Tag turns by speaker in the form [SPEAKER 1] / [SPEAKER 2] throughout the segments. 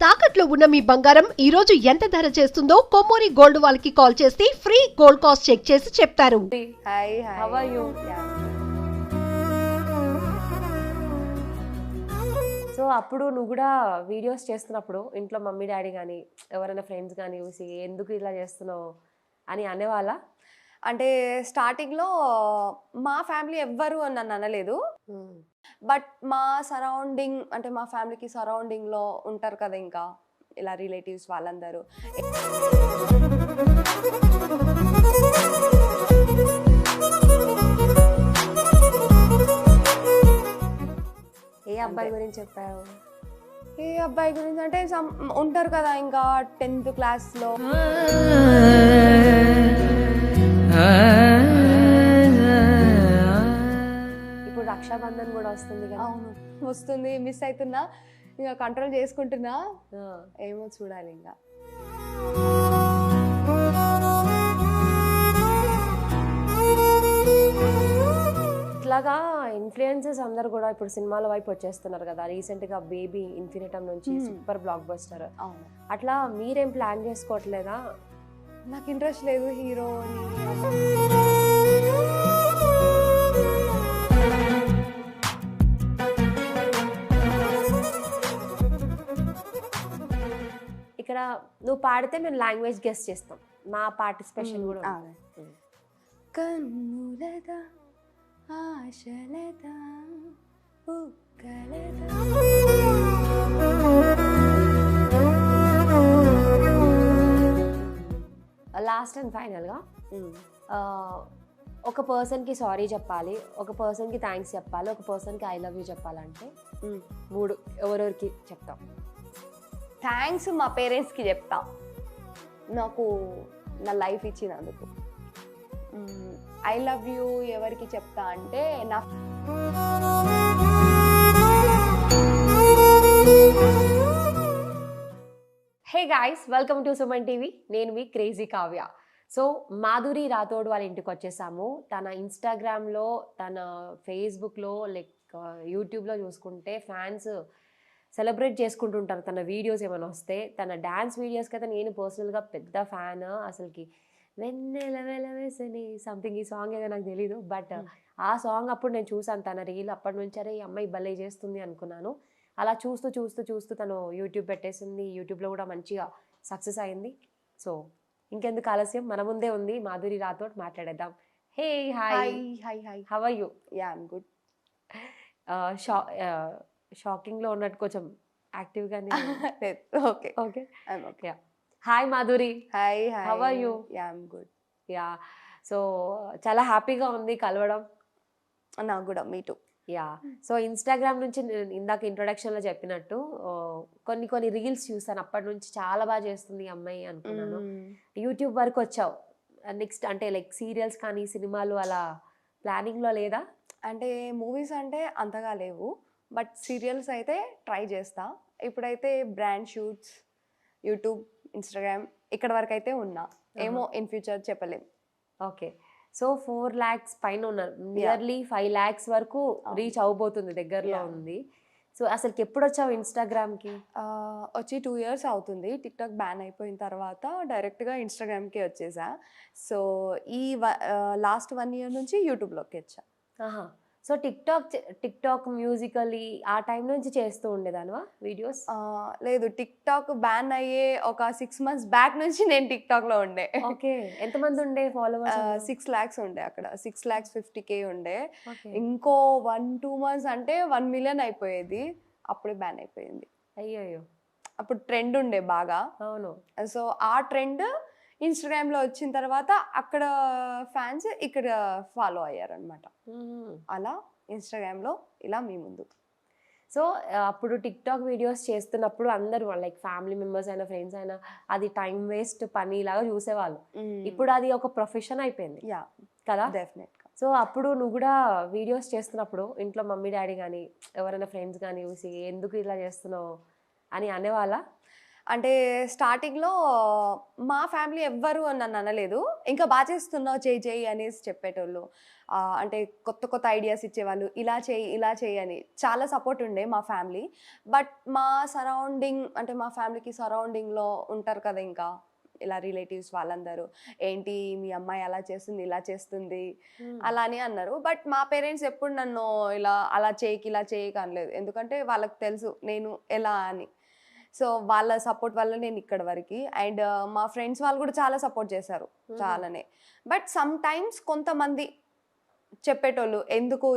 [SPEAKER 1] తాకట్లో ఉన్న మీ బంగారం ఈ రోజు ఎంత ధర చేస్తుందో కొమ్మూరి గోల్డ్ వాళ్ళకి కాల్ చేస్తే ఫ్రీ గోల్డ్ కాస్ట్ చెక్ చేసి చెప్తారు.
[SPEAKER 2] Hi hi
[SPEAKER 3] how are you? So అప్పుడు నువ్వు కూడా వీడియోస్ చేస్తున్నప్పుడు ఇంట్లో మమ్మీ డాడీ కానీ ఎవరైనా ఫ్రెండ్స్ కానీ చూసి ఎందుకు ఇలా చేస్తున్నావు అని అనేవాళ్ళ?
[SPEAKER 2] అంటే స్టార్టింగ్లో మా ఫ్యామిలీ ఎవ్వరు నన్ను అనలేదు, బట్ మా సరౌండింగ్ అంటే మా ఫ్యామిలీకి సరౌండింగ్లో ఉంటారు కదా ఇంకా ఇలా రిలేటివ్స్ వాళ్ళందరూ
[SPEAKER 3] ఏ అబ్బాయి గురించి చెప్పావు?
[SPEAKER 2] ఏ అబ్బాయి గురించి అంటే ఉంటారు కదా ఇంకా 10th క్లాస్లో
[SPEAKER 3] ఇప్పుడు రక్షాబంధన్ కూడా వస్తుంది కదా.
[SPEAKER 2] అవును వస్తుంది, మిస్ అవుతున్నా, ఇంకా కంట్రోల్ చేసుకుంటున్నా, ఏమో చూడాలి ఇంకా.
[SPEAKER 3] ఇట్లాగా ఇన్ఫ్లుయెన్సర్స్ అందరు కూడా ఇప్పుడు సినిమాల వైపు వచ్చేస్తున్నారు కదా. రీసెంట్గా బేబీ ఇన్ఫినిటమ్ నుంచి సూపర్ బ్లాక్ బస్టర్.
[SPEAKER 2] అవును,
[SPEAKER 3] అట్లా మీరేం ప్లాన్ చేసుకోవట్లేదా?
[SPEAKER 2] నాకు ఇంట్రెస్ట్ లేదు హీరో అని.
[SPEAKER 3] ఇక్కడ నువ్వు పాడితే మేము లాంగ్వేజ్ గెస్ట్ చేస్తాం, మా పార్టిసిపేషన్ కూడా ఉంటుంది.
[SPEAKER 2] కన్నులదా ఆశలదా ఉక్కలదా
[SPEAKER 3] లాస్ట్ అండ్ ఫైనల్గా ఒక పర్సన్కి సారీ చెప్పాలి, ఒక పర్సన్కి థ్యాంక్స్ చెప్పాలి, ఒక పర్సన్కి ఐ లవ్ యూ చెప్పాలంటే మూడు ఎవరెవరికి చెప్తాం?
[SPEAKER 2] థ్యాంక్స్ మా పేరెంట్స్కి చెప్తా, నాకు నా లైఫ్ ఇచ్చినందుకు. ఐ లవ్ యూ ఎవరికి చెప్తా అంటే నా
[SPEAKER 3] hey guys, welcome to Suman TV. నేను మీ క్రేజీ కావ్య. సో మాధురి రాథోడ్ వాళ్ళ ఇంటికి వచ్చేసాము. తన ఇన్స్టాగ్రామ్లో, తన ఫేస్బుక్లో, లైక్ యూట్యూబ్లో చూసుకుంటే ఫ్యాన్స్ సెలబ్రేట్ చేసుకుంటుంటారు తన వీడియోస్ ఏమైనా వస్తే. తన డ్యాన్స్ వీడియోస్కి అయితే నేను పర్సనల్గా పెద్ద ఫ్యాన్. అసలుకి వెన్నెల వెలవేసని సంథింగ్ ఈ సాంగ్ ఏదో నాకు తెలీదు, బట్ ఆ సాంగ్ అప్పుడు నేను చూసాను తన రీల్. అప్పటి నుంచి అరే ఈ అమ్మాయి భలే చేస్తుంది అనుకున్నాను. అలా చూస్తూ చూస్తూ చూస్తూ తను యూట్యూబ్ పెట్టేసింది. యూట్యూబ్లో కూడా మంచిగా సక్సెస్ అయింది. సో ఇంకెందుకు ఆలస్యం, మన ముందే ఉంది మాధురి రాథోడ్, మాట్లాడేద్దాం. Hey hi.
[SPEAKER 2] Hi hi
[SPEAKER 3] how are you?
[SPEAKER 2] Ya I'm good.
[SPEAKER 3] షాకింగ్లో ఉన్నట్టు కొంచెం యాక్టివ్గానే.
[SPEAKER 2] Okay
[SPEAKER 3] okay
[SPEAKER 2] I'm okay.
[SPEAKER 3] Hi Madhuri.
[SPEAKER 2] Hi hi.
[SPEAKER 3] How are you?
[SPEAKER 2] Ya I'm good.
[SPEAKER 3] Ya, so చాలా హ్యాపీగా ఉంది కలవడం.
[SPEAKER 2] నాకు కూడా me too.
[SPEAKER 3] Ya, so Instagram నుంచి నేను ఇందాక ఇంట్రొడక్షన్లో చెప్పినట్టు కొన్ని కొన్ని రీల్స్ చూసాను. అప్పటి నుంచి చాలా బాగా చేస్తుంది ఈ అమ్మాయి అనుకున్నాను. యూట్యూబ్ వరకు వచ్చావు. నెక్స్ట్ అంటే లైక్ సీరియల్స్ కానీ సినిమాలు అలా ప్లానింగ్లో లేదా?
[SPEAKER 2] అంటే మూవీస్ అంటే అంతగా లేవు, బట్ సీరియల్స్ అయితే ట్రై చేస్తా. ఇప్పుడైతే బ్రాండ్ షూట్స్, యూట్యూబ్, ఇన్స్టాగ్రామ్ ఇక్కడ వరకు అయితే ఉన్నా. ఏమో ఇన్ ఫ్యూచర్ చెప్పలేం.
[SPEAKER 3] ఓకే, సో 4 lakhs పైన ఉన్నారు, నియర్లీ 5 lakhs వరకు రీచ్ అవబోతుంది, దగ్గరలో ఉంది. సో అసలుకి ఎప్పుడు వచ్చావు ఇన్స్టాగ్రామ్కి?
[SPEAKER 2] వచ్చి 2 years అవుతుంది. టిక్టాక్ బ్యాన్ అయిపోయిన తర్వాత డైరెక్ట్గా ఇన్స్టాగ్రామ్కి వచ్చేసా. సో ఈ లాస్ట్ 1 year నుంచి యూట్యూబ్లోకి వచ్చా.
[SPEAKER 3] సో టిక్టాక్ మ్యూజికలీ ఆ టైం నుంచి చేస్తూ ఉండేదానివా వీడియోస్?
[SPEAKER 2] లేదు, టిక్టాక్ బ్యాన్ అయ్యే ఒక 6 months బ్యాక్ నుంచి నేను టిక్టాక్లో ఉండే.
[SPEAKER 3] ఓకే, ఎంతమంది ఉండే ఫాలోవర్స్?
[SPEAKER 2] 6 lakhs ఉండే అక్కడ, 6,50,000 ఉండే. ఇంకో 1-2 months అంటే 1 million అయిపోయేది. అప్పుడే బ్యాన్ అయిపోయింది.
[SPEAKER 3] అయ్యో,
[SPEAKER 2] అప్పుడు ట్రెండ్ ఉండే బాగా.
[SPEAKER 3] అవును.
[SPEAKER 2] సో ఆ ట్రెండ్ ఇన్స్టాగ్రామ్లో వచ్చిన తర్వాత అక్కడ ఫ్యాన్స్ ఇక్కడ ఫాలో అయ్యారనమాట. అలా ఇన్స్టాగ్రామ్లో ఇలా మీ ముందు.
[SPEAKER 3] సో అప్పుడు టిక్టాక్ వీడియోస్ చేస్తున్నప్పుడు అందరూ లైక్ ఫ్యామిలీ మెంబర్స్ అయినా ఫ్రెండ్స్ అయినా అది టైం వేస్ట్ పని లాగా చూసేవాళ్ళు. ఇప్పుడు అది ఒక ప్రొఫెషన్ అయిపోయింది.
[SPEAKER 2] యా
[SPEAKER 3] కదా,
[SPEAKER 2] డెఫినెట్గా.
[SPEAKER 3] సో అప్పుడు నువ్వు కూడా వీడియోస్ చేస్తున్నప్పుడు ఇంట్లో మమ్మీ డాడీ కానీ ఎవరైనా ఫ్రెండ్స్ కానీ చూసి ఎందుకు ఇలా చేస్తున్నావు అని అనేవాళ్ళ?
[SPEAKER 2] అంటే స్టార్టింగ్‌లో మా ఫ్యామిలీ ఎవ్వరు నన్ను అనలేదు. ఇంకా బాగా చేస్తున్నావు చెయ్యి చెయ్యి అనేసి చెప్పేటోళ్ళు. అంటే కొత్త కొత్త ఐడియాస్ ఇచ్చేవాళ్ళు. ఇలా చెయ్యి అని. చాలా సపోర్ట్ ఉండే మా ఫ్యామిలీ. బట్ మా సరౌండింగ్ అంటే మా ఫ్యామిలీకి సరౌండింగ్‌లో ఉంటారు కదా ఇంకా ఇలా రిలేటివ్స్ వాళ్ళందరూ. ఏంటి మీ అమ్మాయి అలా చేస్తుంది, ఇలా చేస్తుంది అలా అని అన్నారు. బట్ మా పేరెంట్స్ ఎప్పుడు నన్ను అలా చేయకు అనలేదు. ఎందుకంటే వాళ్ళకి తెలుసు నేను ఎలా అని. సో వాళ్ళ సపోర్ట్ వల్ల నేను ఇక్కడ వరకి. అండ్ మా ఫ్రెండ్స్ వాళ్ళు కూడా చాలా సపోర్ట్ చేశారు చాలానే. బట్ సమ్ టైమ్స్ కొంతమంది చెప్పేటోళ్ళు ఎందుకు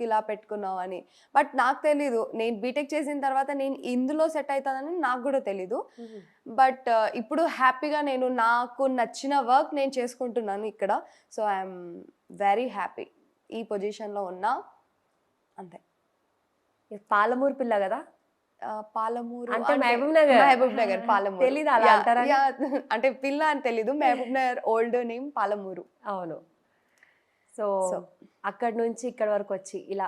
[SPEAKER 2] ఇలా పెట్టుకున్నావు అని. బట్ నాకు తెలీదు, నేను బీటెక్ చేసిన తర్వాత నేను ఇందులో సెట్ అవుతానని నాకు కూడా తెలీదు. బట్ ఇప్పుడు హ్యాపీగా నేను నాకు నచ్చిన వర్క్ నేను చేసుకుంటున్నాను ఇక్కడ. సో ఐఎమ్ వెరీ హ్యాపీ ఈ పొజిషన్లో ఉన్నా. అంతే.
[SPEAKER 3] పాలమూరు పిల్ల కదా?
[SPEAKER 2] పాలమూరు
[SPEAKER 3] అంటే
[SPEAKER 2] మహబూబ్ నగర్ పాలమూరు.
[SPEAKER 3] తెలీదా అలా అంటారా?
[SPEAKER 2] అంటే పిల్ల అని తెలీదు. Mahabubnagar old name Palamuru.
[SPEAKER 3] అవును. సో అక్కడి నుంచి ఇక్కడ వరకు వచ్చి ఇలా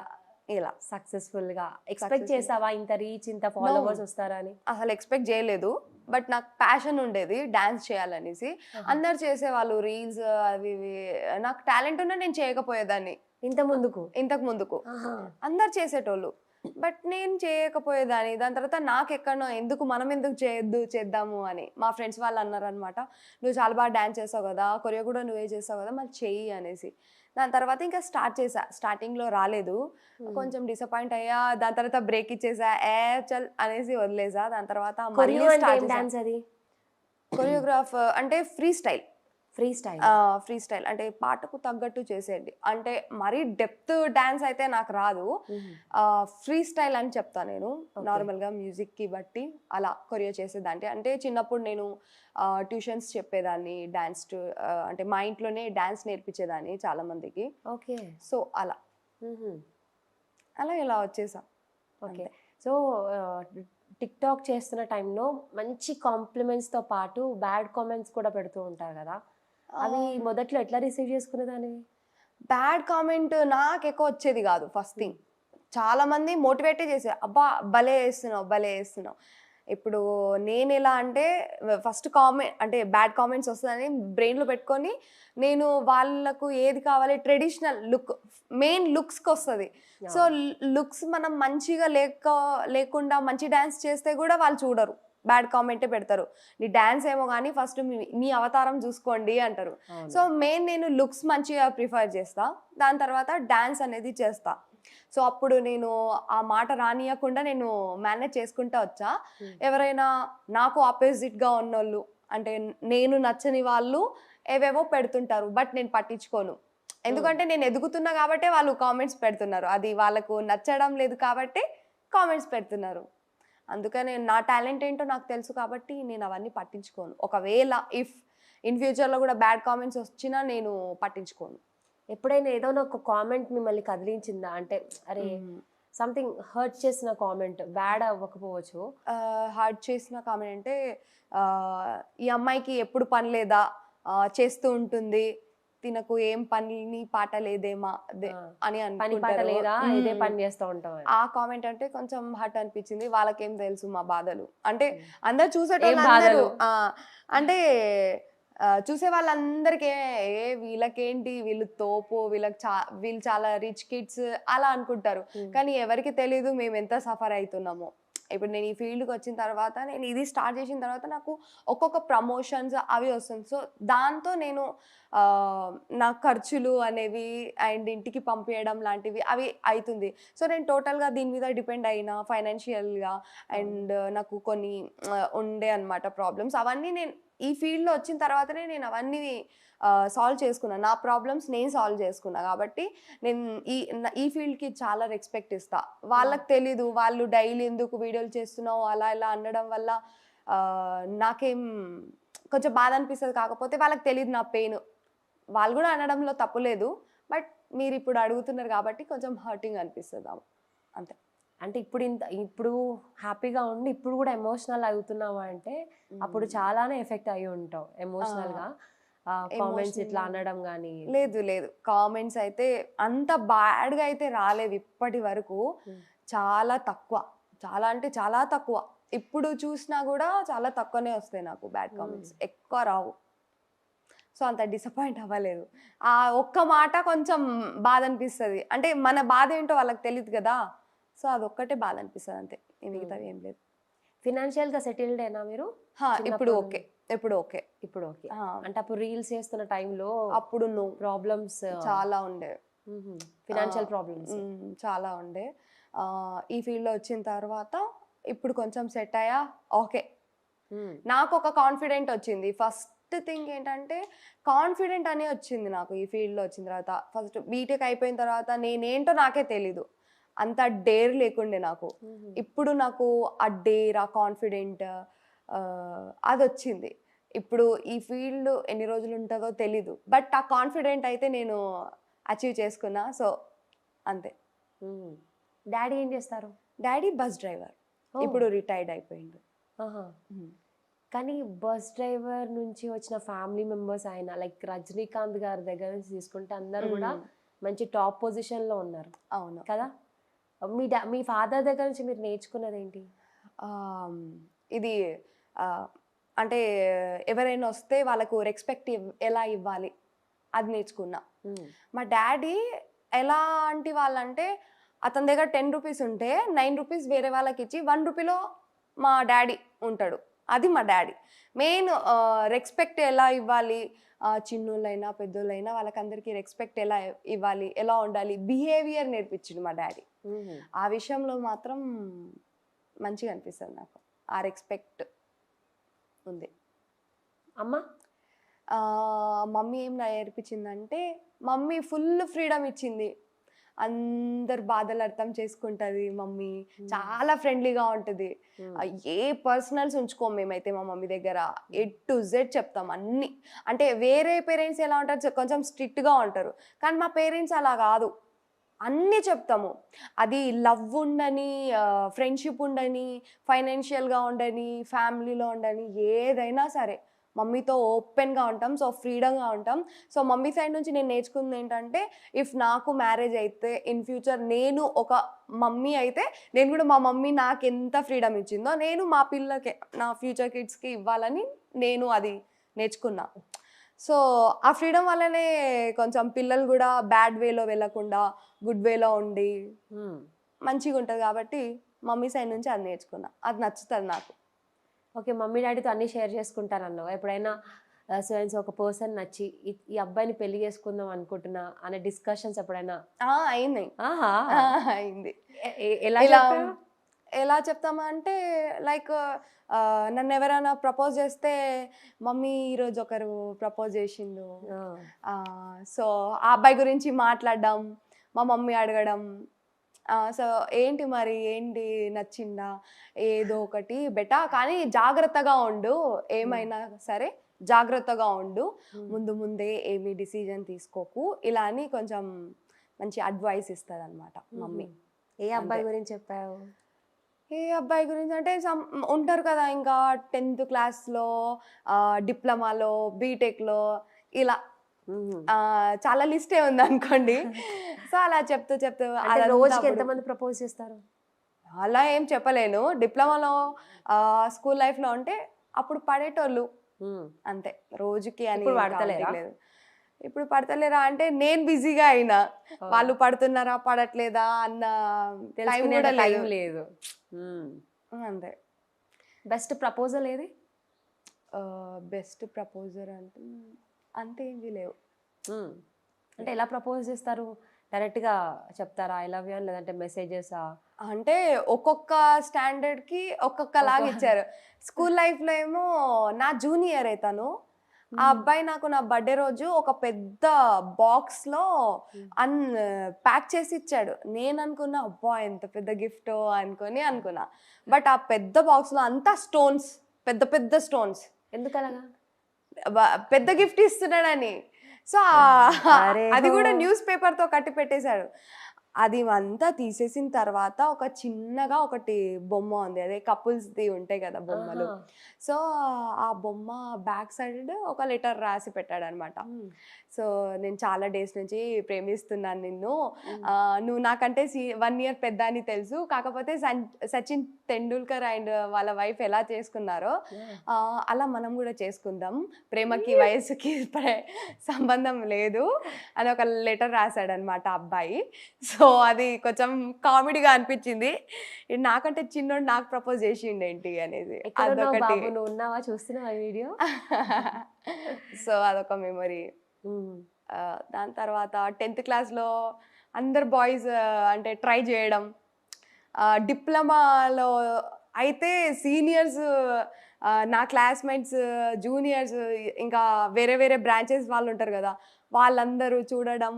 [SPEAKER 3] సక్సెస్ఫుల్ గా ఎక్స్పెక్ట్ చేసావా ఇంత రీచ్ ఇంత ఫాలోవర్స్ వస్తారా అని?
[SPEAKER 2] అసలు ఎక్స్పెక్ట్ చేయలేదు. బట్ నాకు ప్యాషన్ ఉండేది డాన్స్ చేయాలనేసి. అందరు చేసేవాళ్ళు రీల్స్ అవి ఇవి. నాకు టాలెంట్ ఉన్నా నేను చేయకపోయేదాన్ని. ఇంతకు ముందుకు అందరు చేసేటోళ్ళు, బట్ నేను చేయకపోయేదాన్ని. దాని తర్వాత నాకు ఎక్కడో మనం ఎందుకు చేద్దాము అని మా ఫ్రెండ్స్ వాళ్ళు అన్నారు అనమాట. నువ్వు చాలా బాగా డాన్స్ చేసావు కదా, కొరియో కూడా నువ్వే చేసావు కదా, మళ్ళీ చెయ్యి అనేసి. దాని తర్వాత ఇంకా స్టార్టింగ్లో రాలేదు, కొంచెం డిసప్పాయింట్ అయ్యా. దాని తర్వాత బ్రేక్ ఇచ్చేసా, చల్ అనేసి వదిలేసా. దాని తర్వాత కొరియోగ్రాఫ్ అంటే ఫ్రీ స్టైల్ అంటే పాటకు తగ్గట్టు చేసేది. అంటే మరీ డెప్త్ డాన్స్ అయితే నాకు రాదు. ఫ్రీ స్టైల్ అని చెప్తా నేను. నార్మల్గా మ్యూజిక్కి బట్టి అలా కొరియో చేసేదాన్ని. అంటే చిన్నప్పుడు నేను ట్యూషన్స్ చెప్పేదాన్ని డాన్స్. అంటే మా ఇంట్లోనే డాన్స్ నేర్పించేదాన్ని చాలా మందికి.
[SPEAKER 3] ఓకే.
[SPEAKER 2] సో అలా ఇలా వచ్చేసా.
[SPEAKER 3] ఓకే. సో టిక్ టాక్ చేస్తున్న టైంలో మంచి కాంప్లిమెంట్స్తో పాటు బ్యాడ్ కామెంట్స్ కూడా పెడుతూ ఉంటారు కదా, అవి మొదట్లో ఎట్లా రిసీవ్ చేసుకునేదానివి?
[SPEAKER 2] బ్యాడ్ కామెంట్ నాకు ఎక్కువ వచ్చేది కాదు. ఫస్ట్ థింగ్ చాలా మంది మోటివేటే చేశారు, అబ్బా భలే వేస్తున్నావు. ఇప్పుడు నేను ఎలా అంటే ఫస్ట్ అంటే బ్యాడ్ కామెంట్స్ వస్తుందని బ్రెయిన్లో పెట్టుకొని నేను వాళ్ళకు ఏది కావాలి ట్రెడిషనల్ లుక్, మెయిన్ లుక్స్కి వస్తుంది. సో లుక్స్ మనం మంచిగా లేకుండా మంచి డ్యాన్స్ చేస్తే కూడా వాళ్ళు చూడరు, బ్యాడ్ కామెంటే పెడతారు. నీ డ్యాన్స్ ఏమో కానీ ఫస్ట్ మీ అవతారం చూసుకోండి అంటారు. సో మెయిన్ నేను లుక్స్ మంచిగా ప్రిఫర్ చేస్తా, దాని తర్వాత డ్యాన్స్ అనేది చేస్తా. సో అప్పుడు నేను ఆ మాట రానియకుండా నేను మేనేజ్ చేసుకుంటా వచ్చా. ఎవరైనా నాకు ఆపోజిట్గా ఉన్నోళ్ళు అంటే నేను నచ్చని వాళ్ళు ఏవేవో పెడుతుంటారు, బట్ నేను పట్టించుకోను. ఎందుకంటే నేను ఎదుగుతున్నా కాబట్టి వాళ్ళు కామెంట్స్ పెడుతున్నారు, అది వాళ్ళకు నచ్చడం లేదు కాబట్టి కామెంట్స్ పెడుతున్నారు. అందుకని నా టాలెంట్ ఏంటో నాకు తెలుసు కాబట్టి నేను అవన్నీ పట్టించుకోను. ఒకవేళ ఇఫ్ ఇన్ ఫ్యూచర్లో కూడా బ్యాడ్ కామెంట్స్ వచ్చినా నేను పట్టించుకోను.
[SPEAKER 3] ఎప్పుడైనా ఏదో ఒక కామెంట్ మిమ్మల్ని కదిలించిందా? అంటే అరే సంథింగ్ హర్ట్ చేసిన కామెంట్, బ్యాడ్ అవ్వకపోవచ్చు,
[SPEAKER 2] హర్ట్ చేసిన కామెంట్ అంటే ఈ అమ్మాయికి ఎప్పుడు పని లేదా, చేస్తూ ఉంటుంది, తినకు ఏం పని పాట లేదేమా అని
[SPEAKER 3] అనుకుంటారు.
[SPEAKER 2] ఆ కామెంట్ అంటే కొంచెం హర్ట్ అనిపించింది. వాళ్ళకేం తెలుసు మా బాధలు. అంటే అందరు చూసేటోళ్ళు అంటే చూసే వాళ్ళందరికీ వీళ్ళకేంటి, వీళ్ళు తోపు, వీళ్ళు చాలా రిచ్ కిడ్స్ అలా అనుకుంటారు. కానీ ఎవరికి తెలీదు మేము ఎంత సఫర్ అవుతున్నామో. ఇప్పుడు నేను ఈ ఫీల్డ్కి వచ్చిన తర్వాత, నేను ఇది స్టార్ట్ చేసిన తర్వాత నాకు ఒక్కొక్క ప్రమోషన్స్ అవి వస్తుంది. సో దాంతో నేను నా ఖర్చులు అనేవి అండ్ ఇంటికి పంపించడం లాంటివి అవి అవుతుంది. సో నేను టోటల్గా దీని మీద డిపెండ్ అయినా ఫైనాన్షియల్గా. అండ్ నాకు కొన్ని ఉండే అన్నమాట ప్రాబ్లమ్స్. అవన్నీ నేను ఈ ఫీల్డ్లో వచ్చిన తర్వాతనే నేను అవన్నీ సాల్వ్ చేసుకున్నా. నా ప్రాబ్లమ్స్ నేను సాల్వ్ చేసుకున్నా కాబట్టి నేను ఈ ఫీల్డ్కి చాలా రెస్పెక్ట్ ఇస్తా. వాళ్ళకి తెలీదు, వాళ్ళు డైలీ ఎందుకు వీడియోలు చేస్తున్నావు అలా ఇలా అనడం వల్ల నాకేం కొంచెం బాధ అనిపిస్తుంది. కాకపోతే వాళ్ళకి తెలియదు నా పెయిన్. వాళ్ళు కూడా అనడంలో తప్పు లేదు, బట్ మీరు ఇప్పుడు అడుగుతున్నారు కాబట్టి కొంచెం హర్టింగ్ అనిపిస్తుంది అంతే.
[SPEAKER 3] అంటే ఇప్పుడు హ్యాపీగా ఉండి ఇప్పుడు కూడా ఎమోషనల్ అవుతున్నావా అంటే అప్పుడు చాలానే ఎఫెక్ట్ అయ్యి ఉంటావు ఎమోషనల్గా. కామెంట్స్ ఇట్లా అనడం కానీ
[SPEAKER 2] లేదు కామెంట్స్ అయితే అంత బ్యాడ్గా అయితే రాలేదు ఇప్పటి వరకు. చాలా తక్కువ, చాలా అంటే చాలా తక్కువ. ఇప్పుడు చూసినా కూడా చాలా తక్కువనే వస్తాయి నాకు బ్యాడ్ కామెంట్స్, ఎక్కువ రావు. సో అంత డిసప్పాయింట్ అవ్వలేదు. ఆ ఒక్క మాట కొంచెం బాధ అనిపిస్తుంది, అంటే మన బాధ ఏంటో వాళ్ళకి తెలియదు కదా, సో అదొక్కటే బాధ అనిపిస్తుంది అంతే, మిగతావి ఏం లేదు.
[SPEAKER 3] ఫినాన్షియల్గా సెటిల్డ్ అయినా మీరు?
[SPEAKER 2] ఇప్పుడు ఓకే, ఇప్పుడు ఓకే.
[SPEAKER 3] ఇప్పుడు ఓకే. అంటే అప్పుడు రీల్స్ చేస్తున్న టైంలో
[SPEAKER 2] అప్పుడు
[SPEAKER 3] ప్రాబ్లమ్స్
[SPEAKER 2] చాలా ఉండే,
[SPEAKER 3] ఫినాన్షియల్ ప్రాబ్లమ్స్
[SPEAKER 2] చాలా ఉండే. ఈ ఫీల్డ్లో వచ్చిన తర్వాత ఇప్పుడు కొంచెం సెట్ అయ్యా, ఓకే. నాకు ఒక కాన్ఫిడెంట్ వచ్చింది. ఫస్ట్ థింగ్ ఏంటంటే కాన్ఫిడెంట్ అనే వచ్చింది నాకు ఈ ఫీల్డ్లో వచ్చిన తర్వాత. ఫస్ట్ బీటెక్ అయిపోయిన తర్వాత నేనేంటో నాకే తెలీదు, అంత డేర్ లేకుండే నాకు. ఇప్పుడు నాకు ఆ డేర్, ఆ కాన్ఫిడెంట్ అది వచ్చింది. ఇప్పుడు ఈ ఫీల్డ్ ఎన్ని రోజులు ఉంటుందో తెలీదు, బట్ ఆ కాన్ఫిడెంట్ అయితే నేను అచీవ్ చేసుకున్నా. సో అంతే.
[SPEAKER 3] డాడీ ఏం చేస్తారు?
[SPEAKER 2] డాడీ బస్ డ్రైవర్, ఇప్పుడు రిటైర్డ్ అయిపోయిండు.
[SPEAKER 3] కానీ బస్ డ్రైవర్ నుంచి వచ్చిన ఫ్యామిలీ మెంబర్స్ ఆయన లైక్ రజనీకాంత్ గారి దగ్గర నుంచి తీసుకుంటే అందరు కూడా మంచి టాప్ పొజిషన్లో ఉన్నారు.
[SPEAKER 2] అవును
[SPEAKER 3] కదా. మీ ఫాదర్ దగ్గర నుంచి మీరు నేర్చుకున్నది ఏంటి?
[SPEAKER 2] ఇది అంటే ఎవరైనా వస్తే వాళ్ళకు రెస్పెక్ట్ ఎలా ఇవ్వాలి అది నేర్చుకున్నా. మా డాడీ ఎలాంటి వాళ్ళంటే అతని దగ్గర 10 రూపీస్ ఉంటే 9 రూపీస్ వేరే వాళ్ళకి ఇచ్చి 1 రూపీలో మా డాడీ ఉంటాడు. అది మా డాడీ మెయిన్. రెస్పెక్ట్ ఎలా ఇవ్వాలి, చిన్నోళ్ళైనా పెద్దోళ్ళైనా వాళ్ళకందరికీ రెస్పెక్ట్ ఎలా ఇవ్వాలి, ఎలా ఉండాలి, బిహేవియర్ నేర్పించిండు మా డాడీ. ఆ విషయంలో మాత్రం మంచిగా అనిపిస్తుంది నాకు, ఆ రెస్పెక్ట్ ఉంది. మమ్మీ ఏం నేర్పించిందంటే, మమ్మీ ఫుల్ ఫ్రీడమ్ ఇచ్చింది. అందరు బాధలు అర్థం చేసుకుంటుంది మమ్మీ, చాలా ఫ్రెండ్లీగా ఉంటుంది. ఏ పర్సనల్స్ ఉంచుకోం మేమైతే మా మమ్మీ దగ్గర, A to Z చెప్తాం అన్నీ. అంటే వేరే పేరెంట్స్ ఎలా ఉంటారు, కొంచెం స్ట్రిక్ట్గా ఉంటారు, కానీ మా పేరెంట్స్ అలా కాదు, అన్నీ చెప్తాము. అది లవ్ ఉండని, ఫ్రెండ్షిప్ ఉండని, ఫైనాన్షియల్గా ఉండని, ఫ్యామిలీలో ఉండని, ఏదైనా సరే మమ్మీతో ఓపెన్గా ఉంటాం. సో ఫ్రీడమ్గా ఉంటాం. సో మమ్మీ సైడ్ నుంచి నేను నేర్చుకుంది ఏంటంటే, ఇఫ్ నాకు మ్యారేజ్ అయితే ఇన్ ఫ్యూచర్ నేను ఒక మమ్మీ అయితే నేను కూడా మా మమ్మీ నాకు ఎంత ఫ్రీడమ్ ఇచ్చిందో నేను మా పిల్లకి, నా ఫ్యూచర్ కిడ్స్కి ఇవ్వాలని నేను అది నేర్చుకున్నా. సో ఆ ఫ్రీడమ్ వల్లనే కొంచెం పిల్లలు కూడా బ్యాడ్ వేలో వెళ్ళకుండా గుడ్ వేలో ఉండి మంచిగా ఉంటుంది. కాబట్టి మమ్మీ సైడ్ నుంచి అది నేర్చుకున్నా, అది నచ్చుతుంది నాకు.
[SPEAKER 3] ఓకే, మమ్మీ డాడీతో అన్నీ షేర్ చేసుకుంటారన్నావు. ఎప్పుడైనా ఒక పర్సన్ నచ్చి ఈ అబ్బాయిని పెళ్లి చేసుకుందాం అనుకుంటున్నా అనే డిస్కషన్స్ ఎప్పుడైనా
[SPEAKER 2] అయినాయి? అయింది. ఎలా చెప్తామా అంటే, లైక్ నన్ను ఎవరైనా ప్రపోజ్ చేస్తే, మమ్మీ ఈరోజు ఒకరు ప్రపోజ్ చేసిండు, సో ఆ అబ్బాయి గురించి మాట్లాడడం, మా మమ్మీ అడగడం, సో ఏంటి మరి, ఏంటి నచ్చిందా, ఏదో ఒకటి బెటా, కానీ జాగ్రత్తగా ఉండు, ఏమైనా సరే జాగ్రత్తగా ఉండు, ముందే ఏమీ డిసిజన్ తీసుకోకు, ఇలా అని కొంచెం మంచి అడ్వైస్ ఇస్తుంది అనమాట మమ్మీ.
[SPEAKER 3] ఏ అబ్బాయి గురించి చెప్పావు?
[SPEAKER 2] ఏ అబ్బాయి గురించి అంటే, ఉంటారు కదా ఇంకా 10th క్లాస్లో, డిప్లొమాలో, బీటెక్లో, ఇలా చాలా లిస్టే ఉంది అనుకోండి. సో అలా చెప్తూ
[SPEAKER 3] రోజుకి ఎంతమంది ప్రపోజ్ చేస్తారు?
[SPEAKER 2] అలా ఏం చెప్పలేను. డిప్లొమాలో, స్కూల్ లైఫ్లో ఉంటే అప్పుడు పడేటోళ్ళు అంతే, రోజుకి అని పడతలేదు. ఇప్పుడు పడతలేరా అంటే నేను బిజీగా అయినా, వాళ్ళు పడుతున్నారా పడట్లేదా అన్న టైం కూడా లేదు. అంతే.
[SPEAKER 3] బెస్ట్ ప్రపోజల్ ఏది?
[SPEAKER 2] బెస్ట్ ప్రపోజల్ అంటే అంతే ఏమీ లేవు.
[SPEAKER 3] అంటే ఎలా ప్రపోజ్ చేస్తారు? డైరెక్ట్గా చెప్తారా ఐ లవ్ యూ అని, లేదంటే మెసేజెసా?
[SPEAKER 2] అంటే ఒక్కొక్క స్టాండర్డ్కి ఒక్కొక్కలాగా ఇచ్చారు. స్కూల్ లైఫ్లో ఏమో నా జూనియర్ అవుతాను, ఆ అబ్బాయి నాకు నా బర్త్డే రోజు ఒక పెద్ద బాక్స్లో ప్యాక్ చేసి ఇచ్చాడు. నేను అనుకున్నా, అబ్బా ఎంత పెద్ద గిఫ్ట్ అనుకున్నా. బట్ ఆ పెద్ద బాక్స్లో అంతా స్టోన్స్, పెద్ద పెద్ద స్టోన్స్.
[SPEAKER 3] ఎందుకలాగా?
[SPEAKER 2] పెద్ద గిఫ్ట్ ఇస్తున్నాడని. సో అది కూడా న్యూస్ పేపర్తో కట్టి పెట్టేశాడు. అది అంతా తీసేసిన తర్వాత ఒక చిన్నగా ఒకటి బొమ్మ ఉంది, అదే కపుల్స్ది ఉంటాయి కదా బొమ్మలు. సో ఆ బొమ్మ బ్యాక్ సైడ్ ఒక లెటర్ రాసి పెట్టాడు అనమాట. సో నేను చాలా డేస్ నుంచి ప్రేమిస్తున్నాను నిన్ను, నువ్వు నాకంటే 1 year పెద్ద అని తెలుసు, కాకపోతే సచిన్ తెండూల్కర్ అండ్ వాళ్ళ వైఫ్ ఎలా చేసుకున్నారో అలా మనం కూడా చేసుకుందాం, ప్రేమకి వయసుకి సంబంధం లేదు అని ఒక లెటర్ రాశాడు అనమాట అబ్బాయి. సో అది కొంచెం కామెడీగా అనిపించింది, నాకంటే చిన్నోడు నాకు ప్రపోజ్ చేసిండు ఏంటి అనేది. అదొకటి.
[SPEAKER 3] నువ్వు ఉన్నావా, చూస్తున్నావా వీడియో?
[SPEAKER 2] సో అదొక మెమరీ. దాని తర్వాత 10th క్లాస్లో అందరు బాయ్స్ అంటే ట్రై చేయడం, డిప్లొమాలో అయితే సీనియర్స్, నా క్లాస్మేట్స్, జూనియర్స్, ఇంకా వేరే వేరే బ్రాంచెస్ వాళ్ళు ఉంటారు కదా, వాళ్ళందరూ చూడడం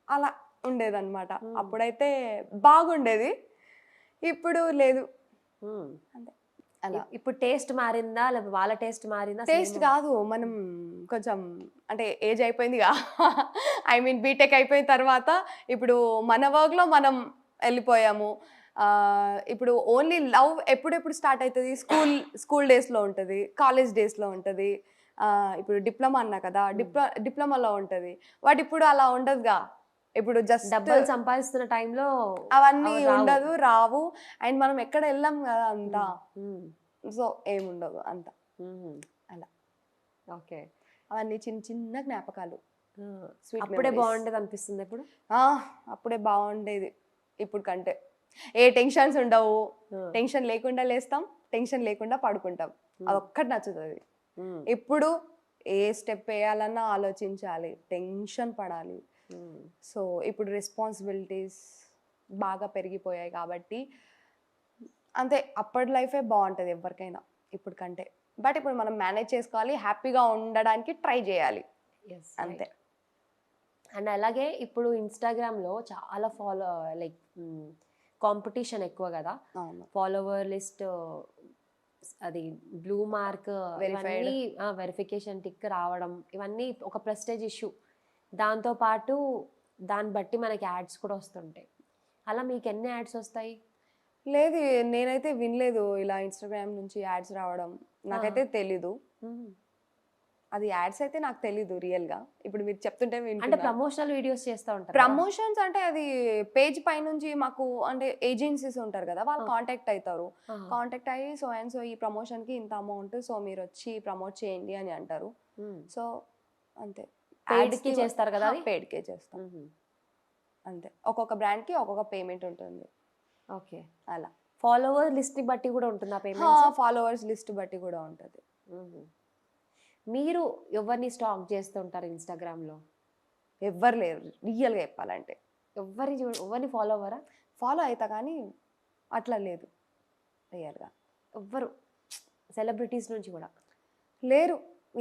[SPEAKER 2] అలా ఉండేదన్నమాట. అప్పుడైతే బాగుండేది, ఇప్పుడు లేదు. అంతే అలా.
[SPEAKER 3] ఇప్పుడు టేస్ట్ మారిందా లేకపోతే వాళ్ళ టేస్ట్ మారిందా?
[SPEAKER 2] టేస్ట్ కాదు, మనం కొంచెం అంటే ఏజ్ అయిపోయిందిగా, ఐ మీన్ బీటెక్ అయిపోయిన తర్వాత ఇప్పుడు మన వర్క్లో మనం వెళ్ళిపోయాము. ఇప్పుడు ఓన్లీ లవ్ ఎప్పుడెప్పుడు స్టార్ట్ అవుతుంది, స్కూల్ డేస్లో ఉంటుంది, కాలేజ్ డేస్లో ఉంటుంది. ఇప్పుడు డిప్లొమా అన్నా కదా, డిప్లొమాలో ఉంటుంది. వాటి ఇప్పుడు అలా ఉండదుగా, ఇప్పుడు జస్ట్
[SPEAKER 3] డబ్బులు సంపాదిస్తున్న టైంలో
[SPEAKER 2] అవన్నీ ఉండదు, రావు. అండ్ మనం ఎక్కడ వెళ్ళాం కదా అంతా, సో ఏముండదు అంతా అలా.
[SPEAKER 3] ఓకే,
[SPEAKER 2] అవన్నీ చిన్న చిన్న జ్ఞాపకాలు.
[SPEAKER 3] అప్పుడే బాగుండేది అనిపిస్తుంది ఇప్పుడు?
[SPEAKER 2] అప్పుడే బాగుండేది ఇప్పుడు కంటే. ఏ టెన్షన్స్ ఉండవు, టెన్షన్ లేకుండా లేస్తాం, టెన్షన్ లేకుండా పడుకుంటాం, అదొక్కటి నచ్చుతుంది. ఇప్పుడు ఏ స్టెప్ వేయాలన్నా ఆలోచించాలి, టెన్షన్ పడాలి. సో ఇప్పుడు రెస్పాన్సిబిలిటీస్ బాగా పెరిగిపోయాయి కాబట్టి అంతే, అప్పటి లైఫే బాగుంటుంది ఎవరికైనా ఇప్పుడు కంటే. బట్ ఇప్పుడు మనం మేనేజ్ చేసుకోవాలి, హ్యాపీగా ఉండడానికి ట్రై చేయాలి అంతే.
[SPEAKER 3] అండ్ అలాగే ఇప్పుడు ఇన్స్టాగ్రామ్లో చాలా లైక్ కాంపిటీషన్ ఎక్కువ కదా, ఫాలోవర్ లిస్ట్ అది బ్లూ మార్క్ ఇవన్నీ వెరిఫికేషన్ టిక్ రావడం, ఇవన్నీ ఒక ప్రెస్టేజ్ ఇష్యూ. దాంతోపాటు దాన్ని బట్టి మనకి యాడ్స్ కూడా వస్తుంటాయి. అలా మీకు ఎన్ని యాడ్స్ వస్తాయి?
[SPEAKER 2] లేదు, నేనైతే వినలేదు ఇలా ఇన్స్టాగ్రామ్ నుంచి యాడ్స్ రావడం, నాకైతే తెలీదు. అది యాడ్స్ అయితే నాకు తెలీదు రియల్గా, ఇప్పుడు మీరు చెప్తుంటే
[SPEAKER 3] అంటే ప్రమోషనల్ వీడియోస్ చేస్తూ ఉంటారు.
[SPEAKER 2] ప్రమోషన్స్ అంటే అది పేజ్ పై నుంచి మాకు అంటే ఏజెన్సీస్ ఉంటారు కదా, వాళ్ళు కాంటాక్ట్ అవుతారు. కాంటాక్ట్ అయ్యి సో అండ్ సో ఈ ప్రమోషన్కి ఇంత అమౌంట్, సో మీరు వచ్చి ప్రమోట్ చేయండి అని అంటారు. సో అంతే,
[SPEAKER 3] పెయిడ్కి చేస్తారు కదా,
[SPEAKER 2] పెయిడ్కే చేస్తాం అంతే. ఒక్కొక్క బ్రాండ్కి ఒక్కొక్క పేమెంట్ ఉంటుంది.
[SPEAKER 3] ఓకే,
[SPEAKER 2] అలా
[SPEAKER 3] ఫాలోవర్ లిస్ట్ బట్టి కూడా ఉంటుంది ఆ పేమెంట్?
[SPEAKER 2] ఫాలోవర్స్ లిస్ట్ బట్టి కూడా ఉంటుంది.
[SPEAKER 3] మీరు ఎవరిని స్టాక్ చేస్తుంటారు ఇన్స్టాగ్రామ్లో?
[SPEAKER 2] ఎవ్వరు లేరు రియల్గా చెప్పాలంటే.
[SPEAKER 3] ఎవరిని ఫాలో అవ్వరా?
[SPEAKER 2] ఫాలో అవుతా కానీ అట్లా లేదు రియల్గా.
[SPEAKER 3] ఎవ్వరు సెలబ్రిటీస్ నుంచి కూడా
[SPEAKER 2] లేరు,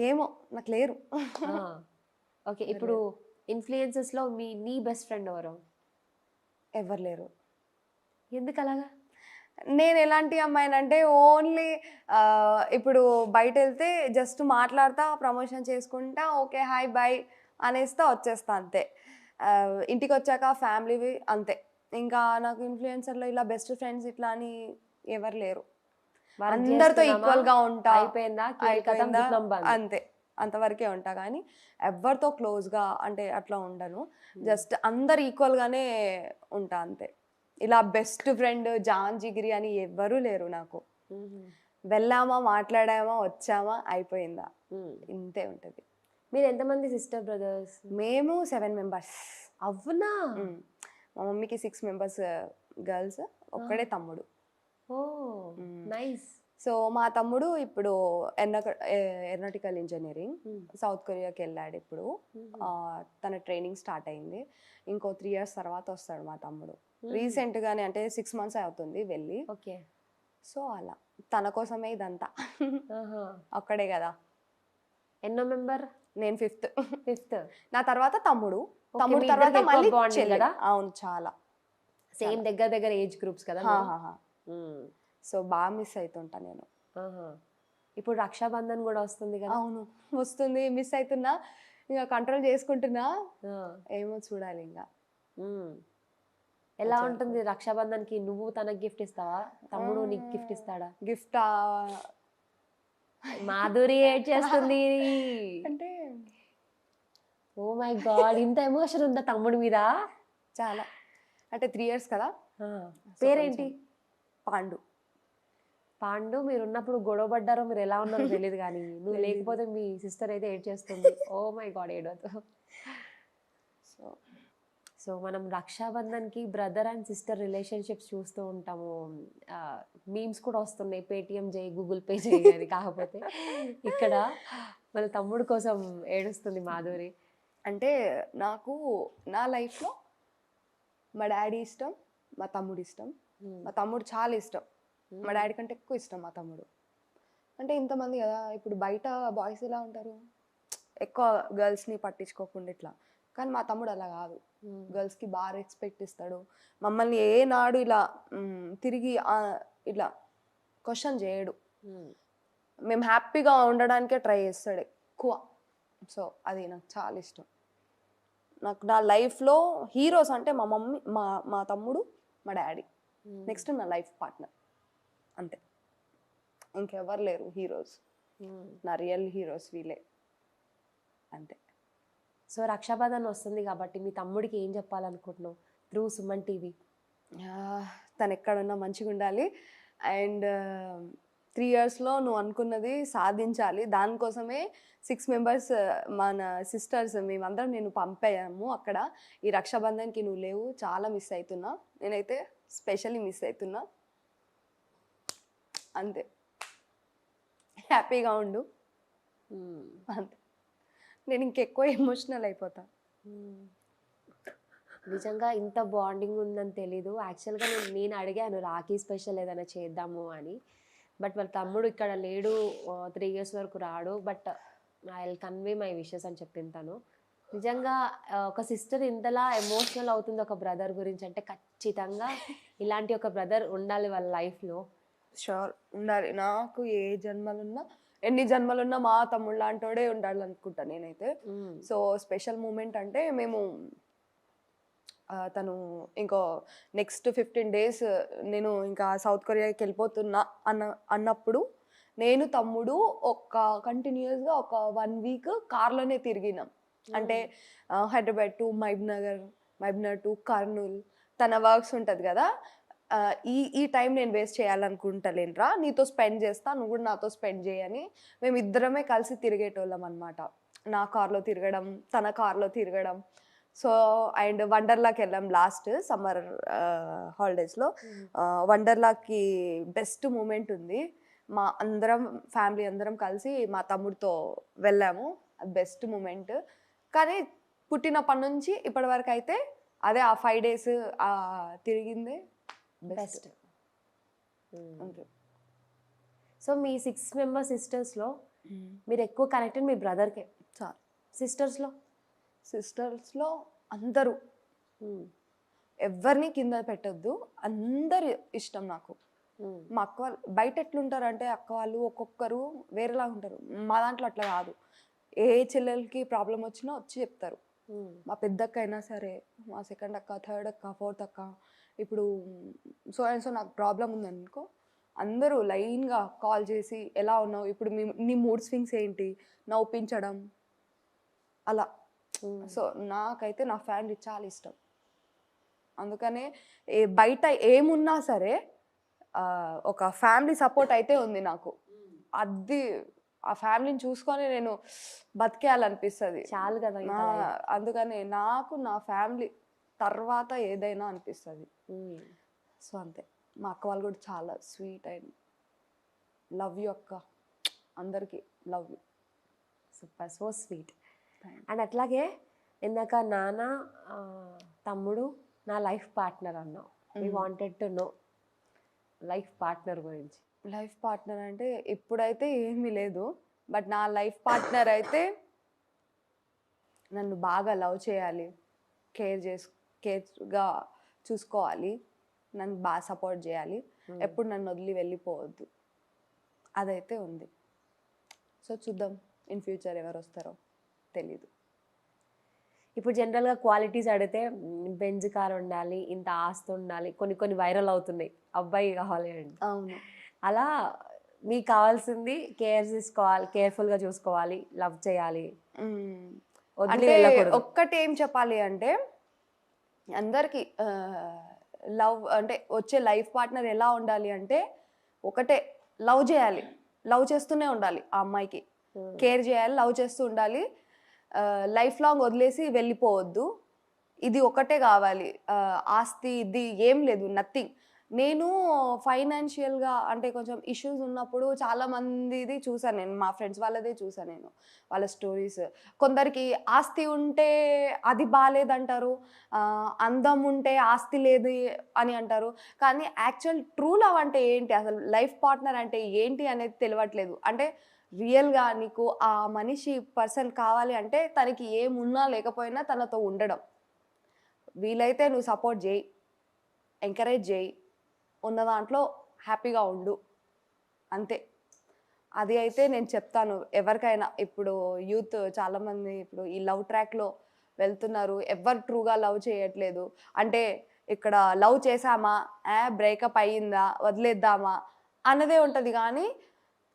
[SPEAKER 2] ఏమో నాకు లేరు.
[SPEAKER 3] ఓకే, ఇప్పుడు ఇన్ఫ్లుయెన్సెస్లో నీ బెస్ట్ ఫ్రెండ్ ఎవరు?
[SPEAKER 2] ఎవరు లేరు.
[SPEAKER 3] ఎందుకు అలాగా?
[SPEAKER 2] నేను ఎలాంటి అమ్మాయినంటే ఓన్లీ ఇప్పుడు బయట వెళ్తే జస్ట్ మాట్లాడతా, ప్రమోషన్ చేసుకుంటా, ఓకే హాయ్ బాయ్ అనేస్తా వచ్చేస్తా అంతే. ఇంటికి వచ్చాక ఫ్యామిలీవి అంతే. ఇంకా నాకు ఇన్ఫ్లుయెన్సర్లో ఇలా బెస్ట్ ఫ్రెండ్స్ ఇట్లా అని ఎవరు లేరు. అందరితో ఈక్వల్గా ఉంటా, అంతే అంతవరకే ఉంటా. కానీ ఎవరితో క్లోజ్గా అంటే అట్లా ఉండను, జస్ట్ అందరు ఈక్వల్గానే ఉంటా అంతే. ఇలా బెస్ట్ ఫ్రెండ్ జాన్ జిగిరి అని ఎవ్వరూ లేరు నాకు. వెళ్ళామా, మాట్లాడామా, వచ్చామా, అయిపోయిందా, ఇంతే ఉంటుంది.
[SPEAKER 3] మీరు ఎంతమంది సిస్టర్ బ్రదర్స్?
[SPEAKER 2] మేము 7 members.
[SPEAKER 3] అవునా?
[SPEAKER 2] మా మమ్మీకి 6 members గర్ల్స్, ఒక్కడే తమ్ముడు.
[SPEAKER 3] ఓ నైస్.
[SPEAKER 2] సో మా తమ్ముడు ఇప్పుడు ఏరోనాటికల్ ఇంజనీరింగ్ సౌత్ కొరియాకి వెళ్ళాడు. ఇప్పుడు తన ట్రైనింగ్ స్టార్ట్ అయింది. ఇంకో 3 years తర్వాత వస్తాడు మా తమ్ముడు. రీసెంట్గానే అంటే 6 months అవుతుంది వెళ్ళి.
[SPEAKER 3] ఓకే,
[SPEAKER 2] సో అలా తన కోసమే ఇదంతా. ఒక్కడే కదా.
[SPEAKER 3] ఎన్నో మెంబర్?
[SPEAKER 2] నేను 5th. నా తర్వాత తమ్ముడు తర్వాత మళ్ళీ చెల్లి. అవును, చాలా
[SPEAKER 3] సేమ్ దగ్గర ఏజ్ గ్రూప్స్ కదా.
[SPEAKER 2] సో బాగా మిస్ అవుతుంటా నేను.
[SPEAKER 3] ఇప్పుడు రక్షాబంధన్ కూడా వస్తుంది కదా.
[SPEAKER 2] అవును వస్తుంది, మిస్ అవుతున్నా, ఇంకా కంట్రోల్ చేసుకుంటున్నా, ఏమో చూడాలి ఇంకా.
[SPEAKER 3] ఎలా
[SPEAKER 2] వచ్చే
[SPEAKER 3] ఉంటుంది రక్షాబంధన్కి? నువ్వు తనకి గిఫ్ట్ ఇస్తావా, తమ్ముడు నీకు గిఫ్ట్ ఇస్తాడా?
[SPEAKER 2] గిఫ్ట్
[SPEAKER 3] మాధురి ఏడ్ చేస్తుంది.
[SPEAKER 2] అంటే
[SPEAKER 3] ఓ మై గాడ్, ఇంత ఎమోషన్ ఉందా తమ్ముడి మీద?
[SPEAKER 2] చాలా, అంటే 3 years కదా.
[SPEAKER 3] పేరేంటి?
[SPEAKER 2] పాండు.
[SPEAKER 3] పాండు. మీరు ఉన్నప్పుడు గొడవ పడ్డారో మీరు ఎలా ఉన్నారో తెలియదు కానీ నువ్వు లేకపోతే మీ సిస్టర్ అయితే ఏడ్ చేస్తుంది. ఓ మై గాడ్, ఏడవద్దు.
[SPEAKER 2] సో
[SPEAKER 3] సో మనం రక్షాబంధన్కి బ్రదర్ అండ్ సిస్టర్ రిలేషన్షిప్స్ చూస్తూ ఉంటాము. మీమ్స్ కూడా వస్తున్నాయి, పేటిఎం చేయి, గూగుల్ పే చేయి అని. కాకపోతే ఇక్కడ మన తమ్ముడు కోసం ఏడుస్తుంది మాధురి.
[SPEAKER 2] అంటే నాకు నా లైఫ్లో మా డాడీ ఇష్టం, మా తమ్ముడు ఇష్టం. మా తమ్ముడు చాలా ఇష్టం, మా డాడీ కంటే ఎక్కువ ఇష్టం మా తమ్ముడు. అంటే ఇంతమంది కదా, ఇప్పుడు బయట బాయ్స్ ఎలా ఉంటారు, ఎక్కువ గర్ల్స్ని పట్టించుకోకుండా ఇట్లా. కానీ మా తమ్ముడు అలా కాదు, గర్ల్స్కి బాగా రెస్పెక్ట్ ఇస్తాడు. మమ్మల్ని ఏనాడు ఇలా తిరిగి ఇట్లా క్వశ్చన్ చేయడు. మేము హ్యాపీగా ఉండడానికే ట్రై చేస్తాడు ఎక్కువ. సో అది నాకు చాలా ఇష్టం. నాకు నా లైఫ్లో హీరోస్ అంటే మా మమ్మీ, మా తమ్ముడు, మా డాడీ. నెక్స్ట్ నా లైఫ్ పార్ట్నర్, అంతే. ఇంకెవరు లేరు హీరోస్. నా రియల్ హీరోస్ వీలే, అంతే.
[SPEAKER 3] సో రక్షాబంధన్ వస్తుంది కాబట్టి మీ తమ్ముడికి ఏం చెప్పాలనుకుంటున్నావు త్రూ సుమన్ టీవీ?
[SPEAKER 2] తను ఎక్కడున్నా మంచిగా ఉండాలి. అండ్ 3 yearsలో నువ్వు అనుకున్నది సాధించాలి. దానికోసమే 6 members మన సిస్టర్స్ మేమందరం నేను పంపాము అక్కడ. ఈ రక్షాబంధన్కి నువ్వు లేవు, చాలా మిస్ అవుతున్నా. నేనైతే స్పెషల్లీ మిస్ అవుతున్నా, అంతే. హ్యాపీగా ఉండు, అంతే. నేను ఇంకెక్కువ ఎమోషనల్ అయిపోతా.
[SPEAKER 3] నిజంగా ఇంత బాండింగ్ ఉందని తెలీదు. యాక్చువల్గా నేను అడిగాను రాఖీ స్పెషల్ ఏదైనా చేద్దాము అని. బట్ వాళ్ళ తమ్ముడు ఇక్కడ లేడు, 3 years వరకు రాడు. But I will convey my wishes అని చెప్పింది తను. నిజంగా ఒక సిస్టర్ ఇంతలా ఎమోషనల్ అవుతుంది ఒక బ్రదర్ గురించి అంటే ఖచ్చితంగా ఇలాంటి ఒక బ్రదర్ ఉండాలి వాళ్ళ లైఫ్లో.
[SPEAKER 2] షూర్ ఉండాలి. నాకు ఏ జన్మలున్నా, ఎన్ని జన్మలున్నా మా తమ్ముడు లాంటోడే ఉండాలి అనుకుంటా నేనైతే. సో స్పెషల్ మూమెంట్ అంటే మేము తను ఇంకో నెక్స్ట్ 15 days నేను ఇంకా సౌత్ కొరియాకి వెళ్ళిపోతున్నా అన్నప్పుడు నేను తమ్ముడు కంటిన్యూస్గా ఒక 1 week కార్లోనే తిరిగినాం. అంటే హైదరాబాద్ టు మహబూబ్నగర్ టు కర్నూల్. తన వర్క్స్ ఉంటుంది కదా, ఈ టైం నేను వేస్ట్ చేయాలనుకుంటలేనురా, నీతో స్పెండ్ చేస్తా, నువ్వు కూడా నాతో స్పెండ్ చేయని మేము ఇద్దరమే కలిసి తిరిగేటోళ్ళం అనమాట. నా కార్లో తిరగడం, తన కార్లో తిరగడం. సో అండ్ వండర్లాకి వెళ్ళాం లాస్ట్ సమ్మర్ హాలిడేస్లో. వండర్లాకి బెస్ట్ మూమెంట్ ఉంది. మా అందరం ఫ్యామిలీ అందరం కలిసి మా తమ్ముడితో వెళ్ళాము, అది బెస్ట్ మూమెంట్. కానీ పుట్టినప్పటి నుంచి ఇప్పటి వరకు అయితే అదే ఆ 5 days తిరిగిందే బెస్ట్.
[SPEAKER 3] సో మీ 6 member సిస్టర్స్లో మీరు ఎక్కువ కనెక్టెడ్ మీ బ్రదర్కే.
[SPEAKER 2] చాలు. సిస్టర్స్లో అందరూ, ఎవరిని కింద పెట్టద్దు, అందరు ఇష్టం నాకు. మా అక్క వాళ్ళు బయట ఎట్లుంటారు అంటే అక్క వాళ్ళు ఒక్కొక్కరు వేరేలాగా ఉంటారు. మా దాంట్లో అట్లా కాదు. ఏ చెల్లెలకి ప్రాబ్లం వచ్చినా వచ్చి చెప్తారు. మా పెద్దక్క అయినా సరే, మా సెకండ్ అక్క, థర్డ్ అక్క, ఫోర్త్ అక్క, ఇప్పుడు సో అండ్ సో నాకు ప్రాబ్లం ఉందనుకో, అందరూ లైన్గా కాల్ చేసి ఎలా ఉన్నావు, ఇప్పుడు నీ మూడ్ స్వింగ్స్ ఏంటి, నవ్వుపించడం అలా. సో నాకైతే నా ఫ్యామిలీ చాలా ఇష్టం. అందుకనే బయట ఏమున్నా సరే ఒక ఫ్యామిలీ సపోర్ట్ అయితే ఉంది నాకు. అది ఆ ఫ్యామిలీని చూసుకొని నేను బతికేయాలనిపిస్తుంది.
[SPEAKER 3] చాలు కదా.
[SPEAKER 2] అందుకని నాకు నా ఫ్యామిలీ తర్వాత ఏదైనా అనిపిస్తుంది. సో అంతే. మా అక్క వాళ్ళు కూడా చాలా స్వీట్ అండ్ లవ్ యూ అక్క, అందరికీ love you.
[SPEAKER 3] Super, so sweet. And అట్లాగే ఇందాక నాన్న తమ్ముడు నా లైఫ్ పార్ట్నర్ అన్నావు. We wanted to know life partner గురించి.
[SPEAKER 2] లైఫ్ పార్ట్నర్ అంటే ఇప్పుడైతే ఏమీ లేదు, బట్ నా లైఫ్ పార్ట్నర్ అయితే నన్ను బాగా లవ్ చేయాలి, కేర్గా చూసుకోవాలి, నన్ను బాగా సపోర్ట్ చేయాలి, ఎప్పుడు నన్ను వదిలి వెళ్ళిపోవద్దు, అదైతే ఉంది. సో చూద్దాం ఇన్ ఫ్యూచర్ ఎవరు వస్తారో తెలీదు.
[SPEAKER 3] ఇప్పుడు జనరల్గా క్వాలిటీస్ అడిగితే బెంజ్ కార్ ఉండాలి, ఇంత ఆస్తి ఉండాలి, కొన్ని వైరల్ అవుతున్నాయి, అబ్బాయి కావాలి అండి.
[SPEAKER 2] అవును.
[SPEAKER 3] అలా మీకు కావాల్సింది కేర్ తీసుకోవాలి, కేర్ఫుల్గా చూసుకోవాలి, లవ్ చేయాలి, వదిలి
[SPEAKER 2] అంటే
[SPEAKER 3] వెళ్ళకూడదు.
[SPEAKER 2] ఒక్కటి ఏం చెప్పాలి అంటే అందరికి లవ్ అంటే వచ్చే లైఫ్ పార్ట్నర్ ఎలా ఉండాలి అంటే ఒకటే, లవ్ చేయాలి, లవ్ చేస్తూనే ఉండాలి, ఆ అమ్మాయికి కేర్ చేయాలి, లవ్ చేస్తూ ఉండాలి, లైఫ్ లాంగ్ వదిలేసి వెళ్ళిపోవద్దు. ఇది ఒకటే కావాలి. ఆస్తి ఇది ఏం లేదు, నథింగ్. నేను ఫైనాన్షియల్గా అంటే కొంచెం ఇష్యూస్ ఉన్నప్పుడు చాలా మందిది చూసాను నేను, మా ఫ్రెండ్స్ వాళ్ళదే చూసాను నేను, వాళ్ళ స్టోరీస్. కొందరికి ఆస్తి ఉంటే అది బాగాలేదంటారు, అందం ఉంటే ఆస్తి లేదు అని అంటారు. కానీ యాక్చువల్ ట్రూ లవ్ అంటే ఏంటి, అసలు లైఫ్ పార్ట్నర్ అంటే ఏంటి అనేది తెలియట్లేదు. అంటే రియల్గా నీకు ఆ మనిషి పర్సన్ కావాలి అంటే తనకి ఏమున్నా లేకపోయినా తనతో ఉండడం. వీలైతే నువ్వు సపోర్ట్ చేయి, ఎంకరేజ్ చేయి, ఉన్న దాంట్లో హ్యాపీగా ఉండు, అంతే. అది అయితే నేను చెప్తాను ఎవరికైనా. ఇప్పుడు యూత్ చాలామంది ఇప్పుడు ఈ లవ్ ట్రాక్లో వెళ్తున్నారు, ఎవరు ట్రూగా లవ్ చేయట్లేదు. అంటే ఇక్కడ లవ్ చేసామా, బ్రేకప్ అయ్యిందా, వదిలేద్దామా అన్నదే ఉంటుంది. కానీ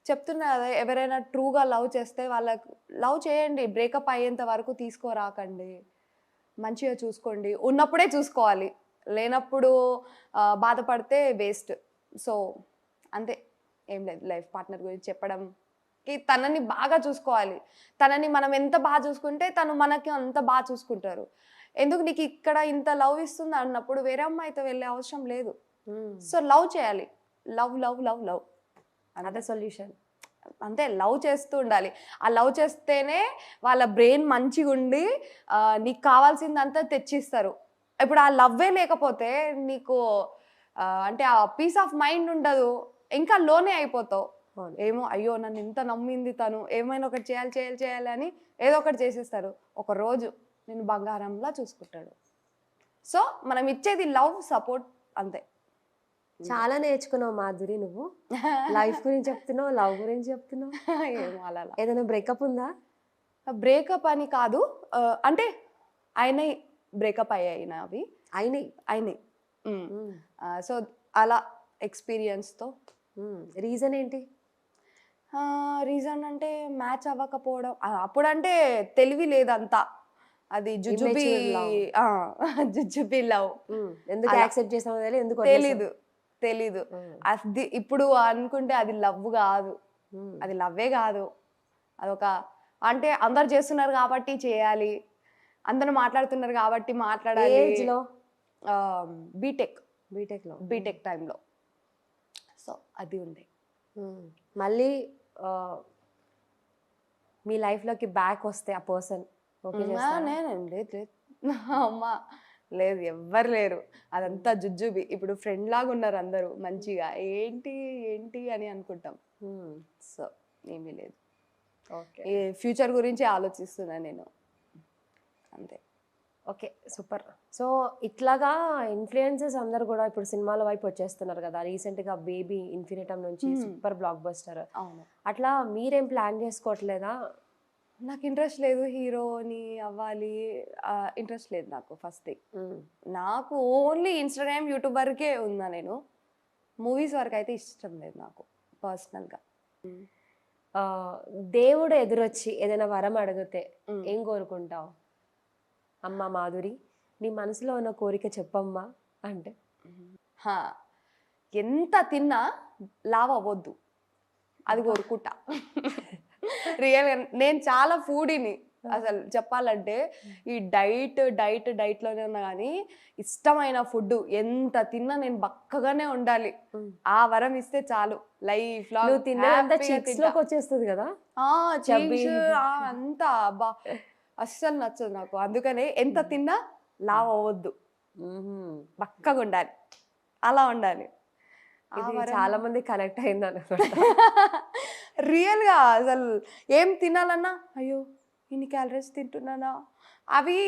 [SPEAKER 2] చెప్తున్నా కదా, ఎవరైనా ట్రూగా లవ్ చేస్తే వాళ్ళకు లవ్ చేయండి, బ్రేకప్ అయ్యేంత వరకు తీసుకోరాకండి, మంచిగా చూసుకోండి. ఉన్నప్పుడే చూసుకోవాలి, లేనప్పుడు బాధపడితే వేస్ట్. సో అంతే, ఏం లేదు. లైఫ్ పార్ట్నర్ గురించి చెప్పడంకి తనని బాగా చూసుకోవాలి. తనని మనం ఎంత బాగా చూసుకుంటే తను మనకి అంత బాగా చూసుకుంటారు. ఎందుకు నీకు ఇక్కడ ఇంత లవ్ ఇస్తుంది అన్నప్పుడు వేరే అమ్మాయితో వెళ్ళే అవసరం లేదు. సో లవ్ చేయాలి, లవ్ లవ్ లవ్ లవ్,
[SPEAKER 3] అదే సొల్యూషన్.
[SPEAKER 2] అంతే, లవ్ చేస్తూ ఉండాలి. ఆ లవ్ చేస్తేనే వాళ్ళ బ్రెయిన్ మంచిగా ఉండి నీకు కావాల్సిందంతా తెచ్చిస్తారు. ఇప్పుడు ఆ లవ్వే లేకపోతే నీకు అంటే ఆ పీస్ ఆఫ్ మైండ్ ఉండదు, ఇంకా లోనే అయిపోతావు. ఏమో అయ్యో నన్ను ఇంత నమ్మింది తను, ఏమైనా ఒకటి చేయాలి చేయాలి చేయాలి అని ఏదో ఒకటి చేసేస్తారు. ఒక రోజు నేను బంగారంలా చూసుకుంటాడు. సో మనం ఇచ్చేది లవ్, సపోర్ట్, అంతే.
[SPEAKER 3] చాలా నేర్చుకున్నావు మాధురి, నువ్వు లైఫ్ గురించి చెప్తున్నావు, లవ్ గురించి చెప్తున్నావు.
[SPEAKER 2] ఏమో అలా
[SPEAKER 3] ఏదైనా బ్రేకప్ ఉందా?
[SPEAKER 2] బ్రేకప్ అని కాదు, అంటే ఆయన బ్రేకప్ అయ్యాయి నావి, అయినాయి. సో అలా ఎక్స్పీరియన్స్తో.
[SPEAKER 3] రీజన్ ఏంటి?
[SPEAKER 2] రీజన్ అంటే మ్యాచ్ అవ్వకపోవడం. అప్పుడంటే తెలివి లేదంతా, అది జుజుబి జుజుబి లవ్.
[SPEAKER 3] ఎందుకు యాక్సెప్ట్ చేసామో ఎందుకు
[SPEAKER 2] తెలీదు. అది ఇప్పుడు అనుకుంటే అది లవ్ కాదు, అది లవ్వే కాదు. అదొక అంటే అందరు చేస్తున్నారు కాబట్టి చేయాలి, అందరూ మాట్లాడుతున్నారు కాబట్టి మాట్లాడాలి. బీటెక్ టైంలో. సో అది ఉండే.
[SPEAKER 3] మళ్ళీ మీ లైఫ్లోకి బ్యాక్ వస్తే ఆ పర్సన్ ఓకే చేస్తారా?
[SPEAKER 2] లేదు అమ్మా, లేదు, ఎవ్వరు లేరు. అదంతా జుజుబి. ఇప్పుడు ఫ్రెండ్ లాగా ఉన్నారు అందరూ మంచిగా, ఏంటి ఏంటి అని అనుకుంటాం. సో ఏమీ లేదు. ఈ ఫ్యూచర్ గురించి ఆలోచిస్తున్నాను నేను, అంతే.
[SPEAKER 3] Okay, super. సో ఇట్లాగా ఇన్ఫ్లుయెన్సర్స్ అందరు కూడా ఇప్పుడు సినిమాల వైపు వచ్చేస్తున్నారు కదా. రీసెంట్గా బేబీ ఇన్ఫినిటమ్ నుంచి సూపర్ బ్లాక్ బస్టర్.
[SPEAKER 2] అవును.
[SPEAKER 3] అట్లా మీరేం ప్లాన్ చేసుకోవట్లేదా?
[SPEAKER 2] నాకు ఇంట్రెస్ట్ లేదు, హీరోని అవ్వాలి ఇంట్రెస్ట్ లేదు నాకు. ఫస్ట్ థింగ్, నాకు ఓన్లీ ఇన్స్టాగ్రామ్, యూట్యూబ్ వరకే ఉందా. నేను మూవీస్ వరకు అయితే ఇష్టం లేదు నాకు పర్సనల్గా.
[SPEAKER 3] దేవుడు ఎదురొచ్చి ఏదైనా వరం అడిగితే ఏం కోరుకుంటావు? అమ్మ మాధురి, నీ మనసులో ఉన్న కోరిక చెప్పమ్మా అంటే?
[SPEAKER 2] ఎంత తిన్నా లావ్ అవ్వద్దు, అది కోరుకుంటా. రియల్గా నేను చాలా ఫుడీని. అసలు చెప్పాలంటే ఈ డైట్లోనే ఉన్నా కానీ ఇష్టమైన ఫుడ్ ఎంత తిన్నా నేను బక్కగానే ఉండాలి. ఆ వరం ఇస్తే చాలు, లైఫ్ లాంగ్
[SPEAKER 3] వచ్చేస్తుంది కదా
[SPEAKER 2] అంతా. అబ్బా అస్సలు నచ్చదు నాకు. అందుకనే ఎంత తిన్నా లావ్ అవ్వద్దు, బక్కగా ఉండాలి, అలా ఉండాలి.
[SPEAKER 3] చాలా మంది కనెక్ట్ అయింది అనుకుంటా.
[SPEAKER 2] రియల్గా అసలు ఏం తినాలన్నా అయ్యో ఇన్ని క్యాలరీస్ తింటున్నానా, అవి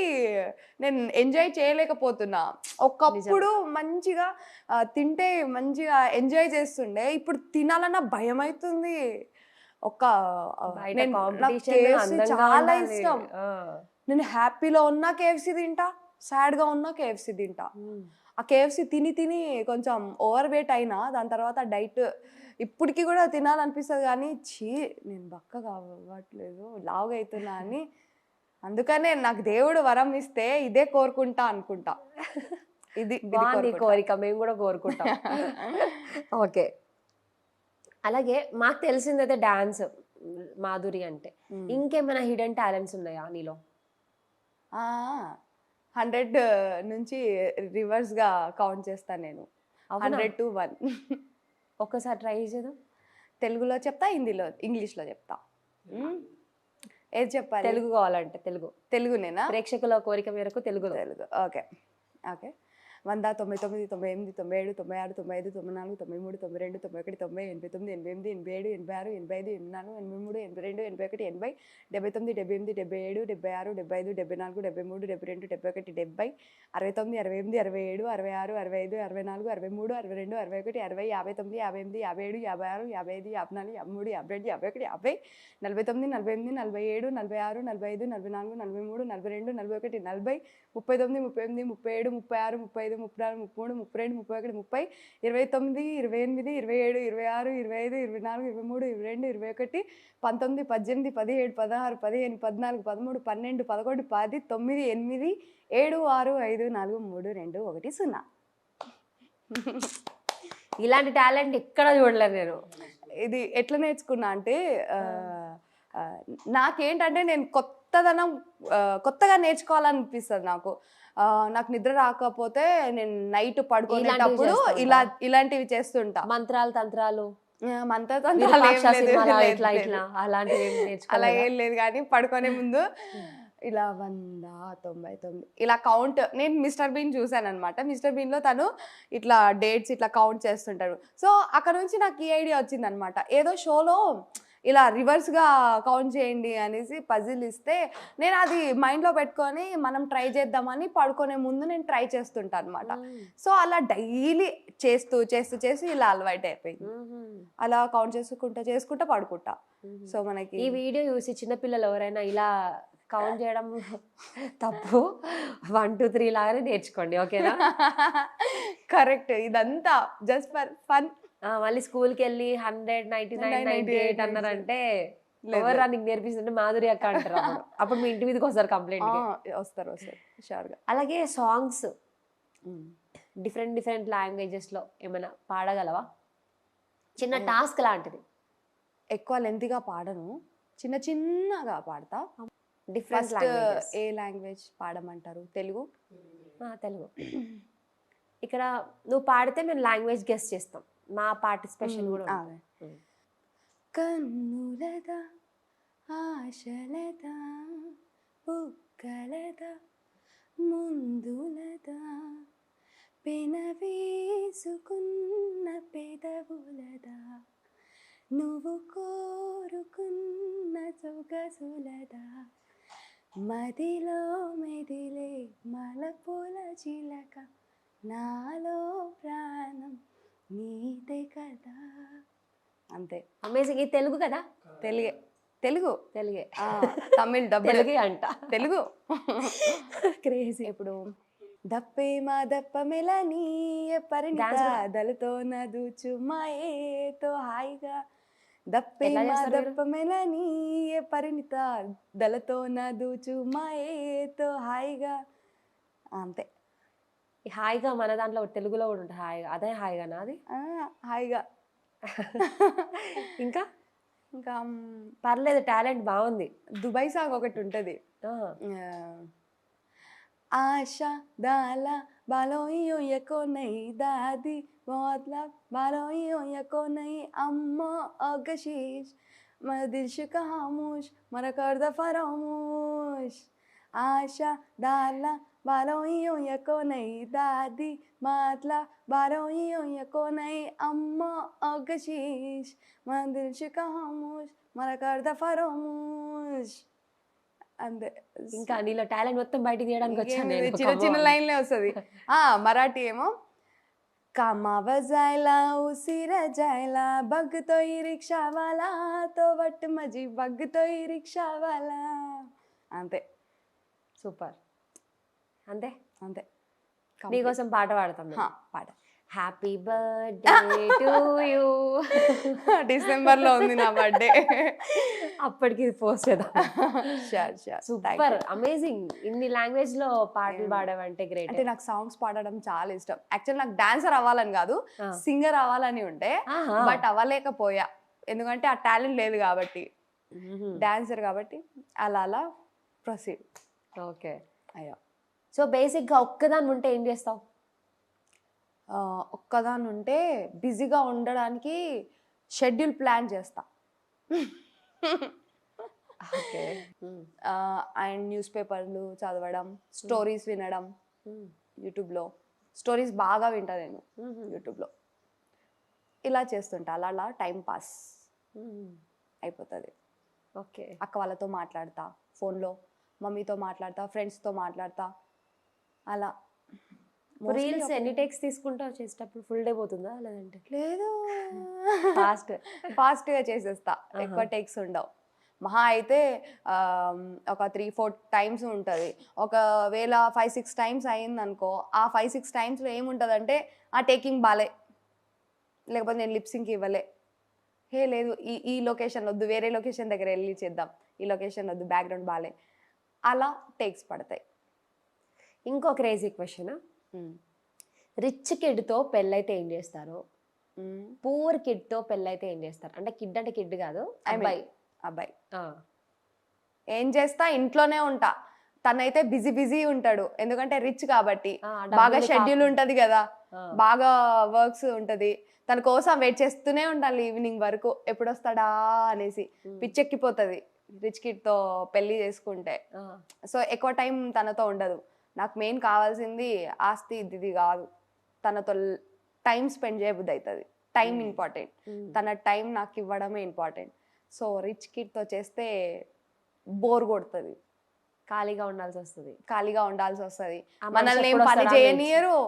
[SPEAKER 2] నేను ఎంజాయ్ చేయలేకపోతున్నా. ఒకప్పుడు మంచిగా తింటే మంచిగా ఎంజాయ్ చేస్తుండే, ఇప్పుడు తినాలన్నా భయం అవుతుంది. చాలా ఇష్టం, నేను హ్యాపీలో ఉన్నా కేఎఫ్సీ తింటా, సాడ్గా ఉన్నా కేఎఫ్సీ తింటా. ఆ కేఎఫ్సీ తిని తిని కొంచెం ఓవర్ వెయిట్ అయినా దాని తర్వాత డైట్ ఇప్పటికీ కూడా తినాలనిపిస్తుంది, కానీ నేను బక్కగా అవ్వట్లేదు, లావుగా అవుతున్నా అని. అందుకనే నాకు దేవుడు వరం ఇస్తే ఇదే కోరుకుంటా అనుకుంటా. ఇది
[SPEAKER 3] బాగుంది కోరిక, మేము కూడా కోరుకుంటాం. ఓకే, అలాగే మాకు తెలిసిందైతే డాన్స్ మాధురి అంటే, ఇంకేమైనా హిడెన్ టాలెంట్స్ ఉన్నాయా నీలో?
[SPEAKER 2] 100 నుంచి రివర్స్గా కౌంట్ చేస్తాను నేను. 100 to 1.
[SPEAKER 3] ఒక్కసారి ట్రై చేద్దాం.
[SPEAKER 2] తెలుగులో చెప్తా, ఇంగ్లీష్లో చెప్తా. ఏది చెప్పాలి?
[SPEAKER 3] తెలుగు కావాలంటే
[SPEAKER 2] తెలుగునేనా?
[SPEAKER 3] ప్రేక్షకుల కోరిక మేరకు తెలుగు.
[SPEAKER 2] ఓకే. 100, 99, 98, 97, 96, 95, 94, 93, 92, 91, 90, 89, 88, 87, 86, 85, 84, 83, 82, 81, 80, 79, 78, 77, 75, 74, 73, 72, 71, 70, 69, 68, 67, 66, 65, 64, 63, 62, 61, 60, 59, 58, 57, 56, 55, 54, 53, 58, 59, 50, 49, 48, 47, 45, 44, 43, 42, 41, 40, 39, 37, 36, 35, 34, 33, 34, 32, 31, 30, 29, 28, 27, 26, 25, 24, 23, 22, 21, 19, 18, 17, 16, 15, 14, 13, 12, 11, 10, 9, 8, 7, 6, 5, 4, 3, 2, 1, 0.
[SPEAKER 3] ఇలాంటి టాలెంట్ ఎక్కడ చూడలేదు నేను.
[SPEAKER 2] ఇది ఎట్లా నేర్చుకున్నా అంటే నాకేంటంటే నేను కొత్తగా నేర్చుకోవాలనిపిస్తుంది నాకు. నాకు నిద్ర రాకపోతే నేను నైట్ పడుకునేటప్పుడు ఇలాంటివి చేస్తుంటా.
[SPEAKER 3] మంత్రాలు తంత్రాలు
[SPEAKER 2] అలా ఏం లేదు, కానీ పడుకునే ముందు ఇలా 199 ఇలా కౌంట్. నేను మిస్టర్ బీన్ చూసాను అనమాట. మిస్టర్ బీన్లో తను ఇట్లా డేట్స్ ఇట్లా కౌంట్ చేస్తుంటాడు. సో అక్కడ నుంచి నాకు ఈ ఐడియా వచ్చింది అనమాట. ఏదో షోలో ఇలా రివర్స్గా కౌంట్ చేయండి అనేసి పజిల్ ఇస్తే నేను అది మైండ్లో పెట్టుకొని మనం ట్రై చేద్దామని పడుకునే ముందు నేను ట్రై చేస్తుంటా అనమాట. సో అలా డైలీ చేస్తూ ఇలా అలవాటు అయిపోయింది. అలా కౌంట్ చేసుకుంటా పడుకుంటా. సో మనకి
[SPEAKER 3] ఈ వీడియో చూసి చిన్నపిల్లలు ఎవరైనా ఇలా కౌంట్ చేయడం తప్పు, 1 2 3 లాగానే నేర్చుకోండి, ఓకేనా?
[SPEAKER 2] కరెక్ట్. ఇదంతా జస్ట్ ఫర్ ఫన్.
[SPEAKER 3] మళ్ళీ స్కూల్కి వెళ్ళి 100, 99, 98 అన్నారంటే ఎవరు నీకు నేర్పిస్తుంటే మాధురి అక్క అంటారు. అప్పుడు మీ ఇంటి మీదకి వస్తారు, కంప్లైంట్
[SPEAKER 2] వస్తారు షూర్గా.
[SPEAKER 3] అలాగే సాంగ్స్ డిఫరెంట్ లాంగ్వేజెస్లో ఏమైనా పాడగలవా? చిన్న టాస్క్ లాంటిది.
[SPEAKER 2] ఎక్కువ లెంతీగా పాడను, చిన్నగా పాడతా.
[SPEAKER 3] డిఫరెంట్
[SPEAKER 2] ఏ లాంగ్వేజ్ పాడమంటారు? తెలుగు.
[SPEAKER 3] ఇక్కడ నువ్వు పాడితే మేము లాంగ్వేజ్ గెస్ చేస్తాం, మా పార్టిసిపేషన్ కూడా.
[SPEAKER 2] కన్నులదా ఆశలదా బుగ్గలదా ముందులదా పెనవేసుకున్న పెదవులదా నువ్వు కోరుకున్న సొగసులదా మదిలో మెదిలే మలపుల చిలక నాలో ప్రాణం నీదే కదా. అంతే.
[SPEAKER 3] అమేజింగ్. ఇది తెలుగు కదా?
[SPEAKER 2] తెలుగే. తమిళ్
[SPEAKER 3] తెలుగే అంట.
[SPEAKER 2] తెలుగు
[SPEAKER 3] క్రేజీ.
[SPEAKER 2] ఇప్పుడు దప్పే మా దప్ప మెలని పరిణిత దళతో నదుచు మాయేతో హాయిగా దప్పే మా దప్ప మెలని పరిణిత దళతో నదుచు మాయేతో హాయిగా. అంతే.
[SPEAKER 3] హాయిగా మన దాంట్లో తెలుగులో కూడా ఉంటుంది హాయిగా. అదే హాయిగానా? అది
[SPEAKER 2] హాయిగా.
[SPEAKER 3] ఇంకా పర్లేదు, టాలెంట్ బాగుంది.
[SPEAKER 2] దుబాయ్ సాంగ్ ఒకటి ఉంటుంది. ఆశ దాల బాలోయో యకో నై దాది మతలబ్ బాలోయో యకో నై అమ్మా ఆగశీష్ మన దిల్షు కహామూష్ మన కర్ద ఫరామూష్. ఆశ దాల బాలోయో యకో నై దాది మతలబ్ బాలోయో యకో నై అమ్మా ఆగశీష్ మన దిల్షు కహామూష్ మన కర్ద ఫరామూష్. అంతే.
[SPEAKER 3] ఇంకా నీలో టాలెంట్ మొత్తం బయటకు తీయడానికి వచ్చాను.
[SPEAKER 2] చిన్న లైన్లే వస్తుంది. మరాఠీ ఏమో कामाव जायला उशिरा जायला बघतोय रिक्षावाला तो वट माझी बघतोय रिक्षावाला. అంతే.
[SPEAKER 3] సూపర్. అంతే.
[SPEAKER 2] అంతే.
[SPEAKER 3] నీకోసం పాట పాడతాం.
[SPEAKER 2] పాట.
[SPEAKER 3] Happy birthday to you.
[SPEAKER 2] డిసెంబర్లో ఉంది నా బర్త్డే.
[SPEAKER 3] అప్పటికి పోస్ట్ చేద్దాం. Super, amazing. ఇన్ని లాంగ్వేజ్ లో పాటలు పాడవంటే గ్రేట్.
[SPEAKER 2] అంటే నాకు సాంగ్స్ పాడడం చాలా ఇష్టం. యాక్చువల్ నాకు డాన్సర్ అవ్వాలని కాదు, సింగర్ అవ్వాలని ఉంటే, బట్ అవ్వలేకపోయా. ఎందుకంటే ఆ టాలెంట్ లేదు కాబట్టి. డాన్సర్ కాబట్టి అలా అలా ప్రొసీడ్.
[SPEAKER 3] ఓకే.
[SPEAKER 2] అయ్యో.
[SPEAKER 3] సో బేసిక్గా ఒక్కదాన్ని ఉంటే ఏం చేస్తావు?
[SPEAKER 2] ఒక్కదాన్ని ఉంటే బిజీగా ఉండడానికి షెడ్యూల్ ప్లాన్ చేస్తా.
[SPEAKER 3] ఓకే.
[SPEAKER 2] అండ్ న్యూస్ పేపర్లు చదవడం, స్టోరీస్ వినడం. యూట్యూబ్లో స్టోరీస్ బాగా వింటా నేను యూట్యూబ్లో. ఇలా చేస్తుంటా. అలా అలా టైం పాస్ అయిపోతుంది.
[SPEAKER 3] ఓకే.
[SPEAKER 2] అక్క వాళ్ళతో మాట్లాడతా, ఫోన్లో మమ్మీతో మాట్లాడతా, ఫ్రెండ్స్తో మాట్లాడతా. అలా.
[SPEAKER 3] రీల్స్ ఎన్ని టేక్స్ తీసుకుంటావు చేసేటప్పుడు? ఫుల్ డే పోతుందా లేదంటే?
[SPEAKER 2] లేదు,
[SPEAKER 3] ఫాస్ట్గా
[SPEAKER 2] చేసేస్తా. ఎక్కువ టేక్స్ ఉండవు. మహా అయితే ఒక 3-4 టైమ్స్ ఉంటుంది. ఒకవేళ 5-6 టైమ్స్ అయింది అనుకో, ఆ 5-6 టైమ్స్లో ఏముంటుందంటే ఆ టేకింగ్ బాలే, లేకపోతే నేను లిప్సింగ్ ఇవ్వలే, లేదు ఈ లొకేషన్ వద్దు, వేరే లొకేషన్ దగ్గర వెళ్ళి చేద్దాం, ఈ లొకేషన్ వద్దు, బ్యాక్గ్రౌండ్ బాలే, అలా టేక్స్ పడతాయి.
[SPEAKER 3] ఇంకో క్రేజీ క్వశ్చన్. రిచ్ కిడ్తో పెళ్ళైతే ఏం చేస్తారు? పూర్ కిడ్తో పెళ్ళైతే ఏం చేస్తారు? అంటే కిడ్ అంటే కిడ్ కాదు, అబ్బాయి.
[SPEAKER 2] ఏం చేస్తా, ఇంట్లోనే ఉంటా. తనైతే బిజీ ఉంటాడు, ఎందుకంటే రిచ్ కాబట్టి. బాగా షెడ్యూల్ ఉంటది కదా, బాగా వర్క్స్ ఉంటది. తన కోసం వెయిట్ చేస్తూనే ఉండాలి ఈవినింగ్ వరకు, ఎప్పుడు వస్తాడా అనేసి. పిచ్చెక్కిపోతుంది రిచ్ కిడ్తో పెళ్లి చేసుకుంటే. సో ఎక్కువ టైం తనతో ఉండదు. నాకు మెయిన్ కావాల్సింది ఆస్తి ఇది కాదు, తనతో టైం స్పెండ్ చేయబుద్ధి అవుతుంది. టైం ఇంపార్టెంట్, తన టైం నాకు ఇవ్వడమే ఇంపార్టెంట్. సో రిచ్ కిడ్తో చేస్తే బోర్ కొడుతుంది,
[SPEAKER 3] ఖాళీగా ఉండాల్సి వస్తుంది.
[SPEAKER 2] మనల్ని ఏం పని చేయనియరు,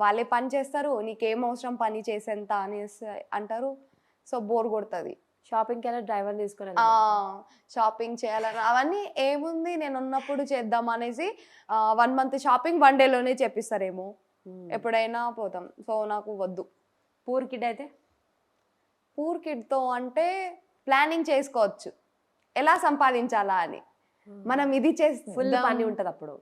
[SPEAKER 2] వాళ్ళే పని చేస్తారు. నీకేం అవసరం పని చేసేంత అనేసి అంటారు. సో బోర్ కొడుతుంది.
[SPEAKER 3] షాపింగ్కి వెళ్ళి డ్రైవర్ తీసుకుని
[SPEAKER 2] షాపింగ్ చేయాలని అవన్నీ ఏముంది, నేను ఉన్నప్పుడు చేద్దాం అనేసి 1 month షాపింగ్ 1 dayలోనే చెప్పిస్తారేమో, ఎప్పుడైనా పోతాం. సో నాకు వద్దు.
[SPEAKER 3] పూర్ కిడ్ అయితే?
[SPEAKER 2] పూర్ కిడ్తో అంటే ప్లానింగ్ చేసుకోవచ్చు, ఎలా సంపాదించాలా అని. మనం ఇది చేస్తే
[SPEAKER 3] ఫుల్ పని ఉంటుంది అప్పుడు.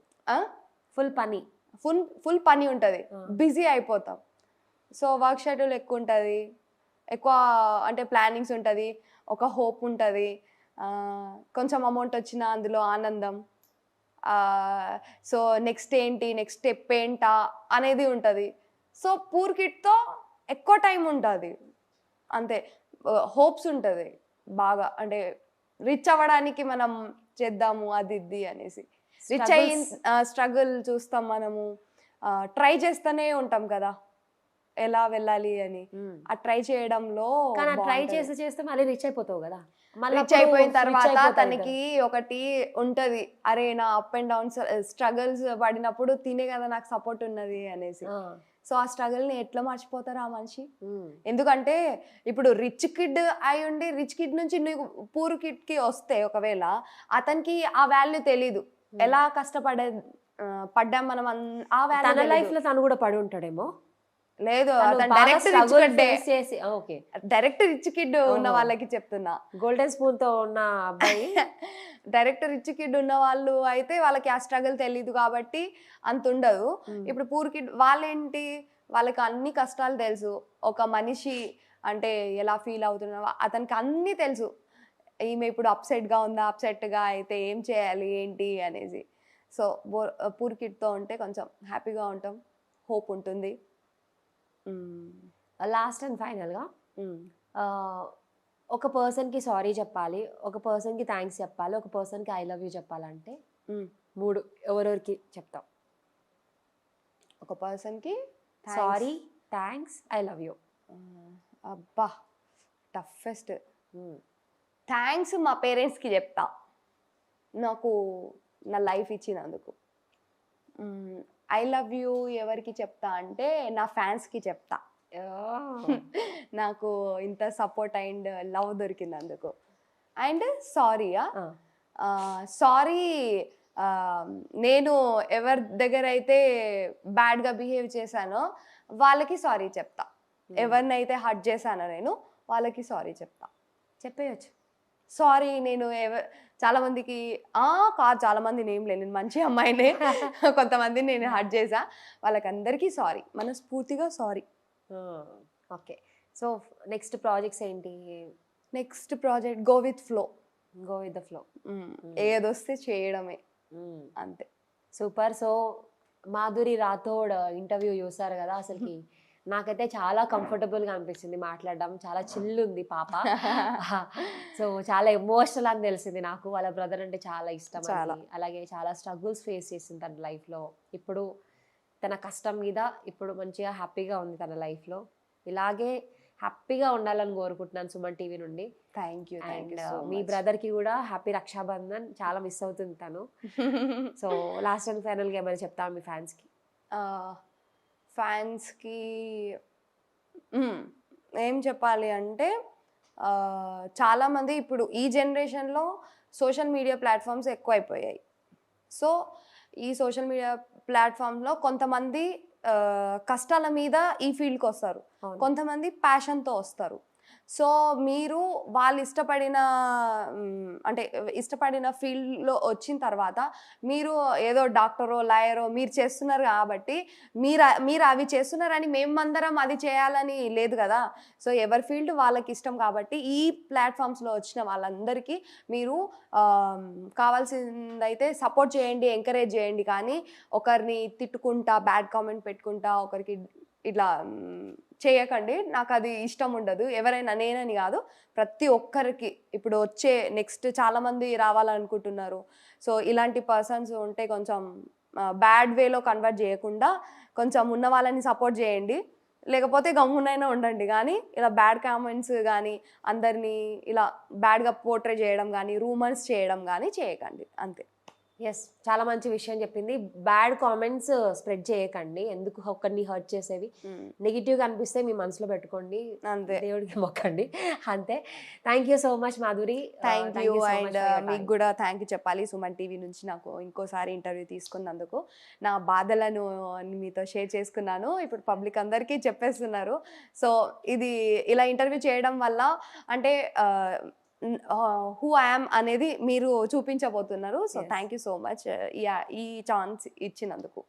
[SPEAKER 3] ఫుల్
[SPEAKER 2] పని ఉంటుంది, బిజీ అయిపోతాం. సో వర్క్ షెడ్యూల్ ఎక్కువ ఉంటుంది, ఎక్కువ అంటే ప్లానింగ్స్ ఉంటుంది, ఒక హోప్ ఉంటుంది, కొంచెం అమౌంట్ వచ్చినా అందులో ఆనందం. సో నెక్స్ట్ స్టెప్ ఏంటా అనేది ఉంటుంది. సో పూర్ కిడ్తో ఎక్కువ టైం ఉంటుంది, అంతే. హోప్స్ ఉంటుంది బాగా, అంటే రిచ్ అవ్వడానికి మనం చేద్దాము అది ఇది అనేసి. రిచ్ అయ్యి స్ట్రగుల్ చూస్తాం మనము, ట్రై చేస్తూనే ఉంటాం కదా ఎలా వెళ్ళాలి అని. ఆ ట్రై చేయడంలో
[SPEAKER 3] ట్రై చేస్తే మళ్ళీ రిచ్ అయిపోతావు కదా.
[SPEAKER 2] రిచ్ అయిపోయిన తర్వాత తనకి ఒకటి ఉంటది, అరే నా అప్ అండ్ డౌన్స్ స్ట్రగుల్స్ పడినప్పుడు తినే కదా నాకు సపోర్ట్ ఉన్నది అనేసి. సో ఆ స్ట్రగుల్ ని ఎట్లా మర్చిపోతారు ఆ మనిషి? ఎందుకంటే ఇప్పుడు రిచ్ కిడ్ అయి ఉండి రిచ్ కిడ్ నుంచి నువ్వు పూర్ కిడ్ కి వస్తే ఒకవేళ అతనికి ఆ వాల్యూ తెలీదు, ఎలా పడ్డాం మనం ఆ వాల్యూ.
[SPEAKER 3] తన లైఫ్ లో తను కూడా పడి ఉంటాడేమో.
[SPEAKER 2] లేదు, డైరెక్ట్ రిచ్ కిడ్ ఉన్న వాళ్ళకి చెప్తున్నా.
[SPEAKER 3] గోల్డెన్ స్పూన్ తో ఉన్న అబ్బాయి
[SPEAKER 2] డైరెక్ట్ రిచ్ కిడ్ ఉన్న వాళ్ళు అయితే వాళ్ళకి ఆ స్ట్రగుల్ తెలీదు కాబట్టి అంత ఉండదు. ఇప్పుడు పూర్ కిడ్ వాళ్ళేంటి, వాళ్ళకి అన్ని కష్టాలు తెలుసు. ఒక మనిషి అంటే ఎలా ఫీల్ అవుతున్నా అతనికి అన్ని తెలుసు. ఈమె ఇప్పుడు అప్సెట్ గా ఉందా, అప్సెట్ గా అయితే ఏం చేయాలి ఏంటి అనేసి. సో పూర్ కిడ్తో ఉంటే కొంచెం హ్యాపీగా ఉంటాం, హోప్ ఉంటుంది.
[SPEAKER 3] లాస్ట్ అండ్ ఫైనల్గా ఒక పర్సన్కి సారీ చెప్పాలి, ఒక పర్సన్కి థ్యాంక్స్ చెప్పాలి, ఒక పర్సన్కి ఐ లవ్ యూ చెప్పాలంటే 3 ఎవరెవరికి చెప్తావు?
[SPEAKER 2] ఒక పర్సన్కి
[SPEAKER 3] sorry, thanks, I love you.
[SPEAKER 2] అబ్బా టఫెస్ట్. థ్యాంక్స్ మా పేరెంట్స్కి చెప్తా, నాకు నా లైఫ్ ఇచ్చినందుకు. ఐ లవ్ యూ ఎవరికి చెప్తా అంటే నా ఫ్యాన్స్కి చెప్తా, నాకు ఇంత సపోర్ట్ అండ్ లవ్ దొరికినందుకు. అండ్ సారీ నేను ఎవరి దగ్గర అయితే బ్యాడ్గా బిహేవ్ చేశానో వాళ్ళకి సారీ చెప్తా. ఎవరినైతే హర్ట్ చేశానో నేను వాళ్ళకి సారీ చెప్తా.
[SPEAKER 3] చెప్పేయచ్చు.
[SPEAKER 2] సారీ నేను చాలా మందికి కాదు, చాలా మంది నేమ్ లేదు, నేను మంచి అమ్మాయినే. కొంతమందిని నేను హర్ట్ చేసా, వాళ్ళకందరికీ సారీ, మనస్ఫూర్తిగా sorry.
[SPEAKER 3] Okay. So next projects ఏంటి?
[SPEAKER 2] Next project go with flow.
[SPEAKER 3] Go with the flow.
[SPEAKER 2] ఏదొస్తే చేయడమే, అంతే.
[SPEAKER 3] Super. So Madhuri Rathod interview చూసారు కదా, అసలుకి నాకైతే చాలా కంఫర్టబుల్గా అనిపించింది మాట్లాడడం. చాలా చిల్ ఉంది పాప. సో చాలా ఎమోషనల్ అని తెలిసింది నాకు. వాళ్ళ బ్రదర్ అంటే చాలా ఇష్టం అని. అలాగే చాలా స్ట్రగుల్స్ ఫేస్ చేసింది తన లైఫ్లో. ఇప్పుడు తన కష్టం మీద ఇప్పుడు మంచిగా హ్యాపీగా ఉంది తన లైఫ్లో. ఇలాగే హ్యాపీగా ఉండాలని కోరుకుంటున్నాను సుమన్ టీవీ నుండి.
[SPEAKER 2] Thank you.
[SPEAKER 3] అండ్ మీ బ్రదర్కి కూడా హ్యాపీ రక్షాబంధన్. చాలా మిస్ అవుతుంది తను. సో లాస్ట్ అండ్ ఫైనల్గా ఏమైనా చెప్తాను మీ ఫ్యాన్స్కి?
[SPEAKER 2] ఫ్యాన్స్కి ఏం చెప్పాలి అంటే, చాలామంది ఇప్పుడు ఈ జనరేషన్లో సోషల్ మీడియా ప్లాట్ఫామ్స్ ఎక్కువైపోయాయి. సో ఈ సోషల్ మీడియా ప్లాట్ఫామ్లో కొంతమంది కష్టాల మీద ఈ ఫీల్డ్కి వస్తారు, కొంతమంది ప్యాషన్తో వస్తారు. సో మీరు వాళ్ళు ఇష్టపడిన ఫీల్డ్లో వచ్చిన తర్వాత మీరు ఏదో డాక్టరో లాయరో మీరు చేస్తున్నారు కాబట్టి మీరు అవి చేస్తున్నారని మేమందరం అది చేయాలని లేదు కదా. సో ఎవరి ఫీల్డ్ వాళ్ళకి ఇష్టం కాబట్టి ఈ ప్లాట్ఫామ్స్లో వచ్చిన వాళ్ళందరికీ మీరు కావాల్సిందైతే సపోర్ట్ చేయండి, ఎంకరేజ్ చేయండి. కానీ ఒకరిని తిట్టుకుంటా, బ్యాడ్ కామెంట్ పెట్టుకుంటా ఒకరికి ఇట్లా చేయకండి. నాకు అది ఇష్టం ఉండదు. ఎవరైనా, నేనని కాదు, ప్రతి ఒక్కరికి ఇప్పుడు నెక్స్ట్ చాలామంది రావాలనుకుంటున్నారు. సో ఇలాంటి పర్సన్స్ ఉంటే కొంచెం బ్యాడ్ వేలో కన్వర్ట్ చేయకుండా కొంచెం ఉన్న వాళ్ళని సపోర్ట్ చేయండి. లేకపోతే గమ్మునైనా ఉండండి. కానీ ఇలా బ్యాడ్ కామెంట్స్ కానీ అందరినీ ఇలా బ్యాడ్గా పోర్ట్రే చేయడం కానీ రూమర్స్ చేయడం కానీ చేయకండి, అంతే.
[SPEAKER 3] ఎస్, చాలా మంచి విషయం చెప్పింది. బ్యాడ్ కామెంట్స్ స్ప్రెడ్ చేయకండి, ఎందుకు ఒకరిని హర్ట్ చేసేవి. నెగిటివ్గా అనిపిస్తే మీ మనసులో పెట్టుకోండి,
[SPEAKER 2] అంతే.
[SPEAKER 3] దేవుడికి మొక్కండి, అంతే. Thank you so much Madhuri.
[SPEAKER 2] Thank you. And మీకు కూడా థ్యాంక్ యూ చెప్పాలి, సుమన్ టీవీ నుంచి నాకు ఇంకోసారి ఇంటర్వ్యూ తీసుకున్నందుకు. నా బాధలను మీతో షేర్ చేసుకున్నాను, ఇప్పుడు పబ్లిక్ అందరికీ చెప్పేస్తున్నారు. సో ఇది ఇలా ఇంటర్వ్యూ చేయడం వల్ల అంటే హూ ఐఎమ్ అనేది మీరు చూపించబోతున్నారు. So thank you so much ఈ ఛాన్స్ ఇచ్చినందుకు.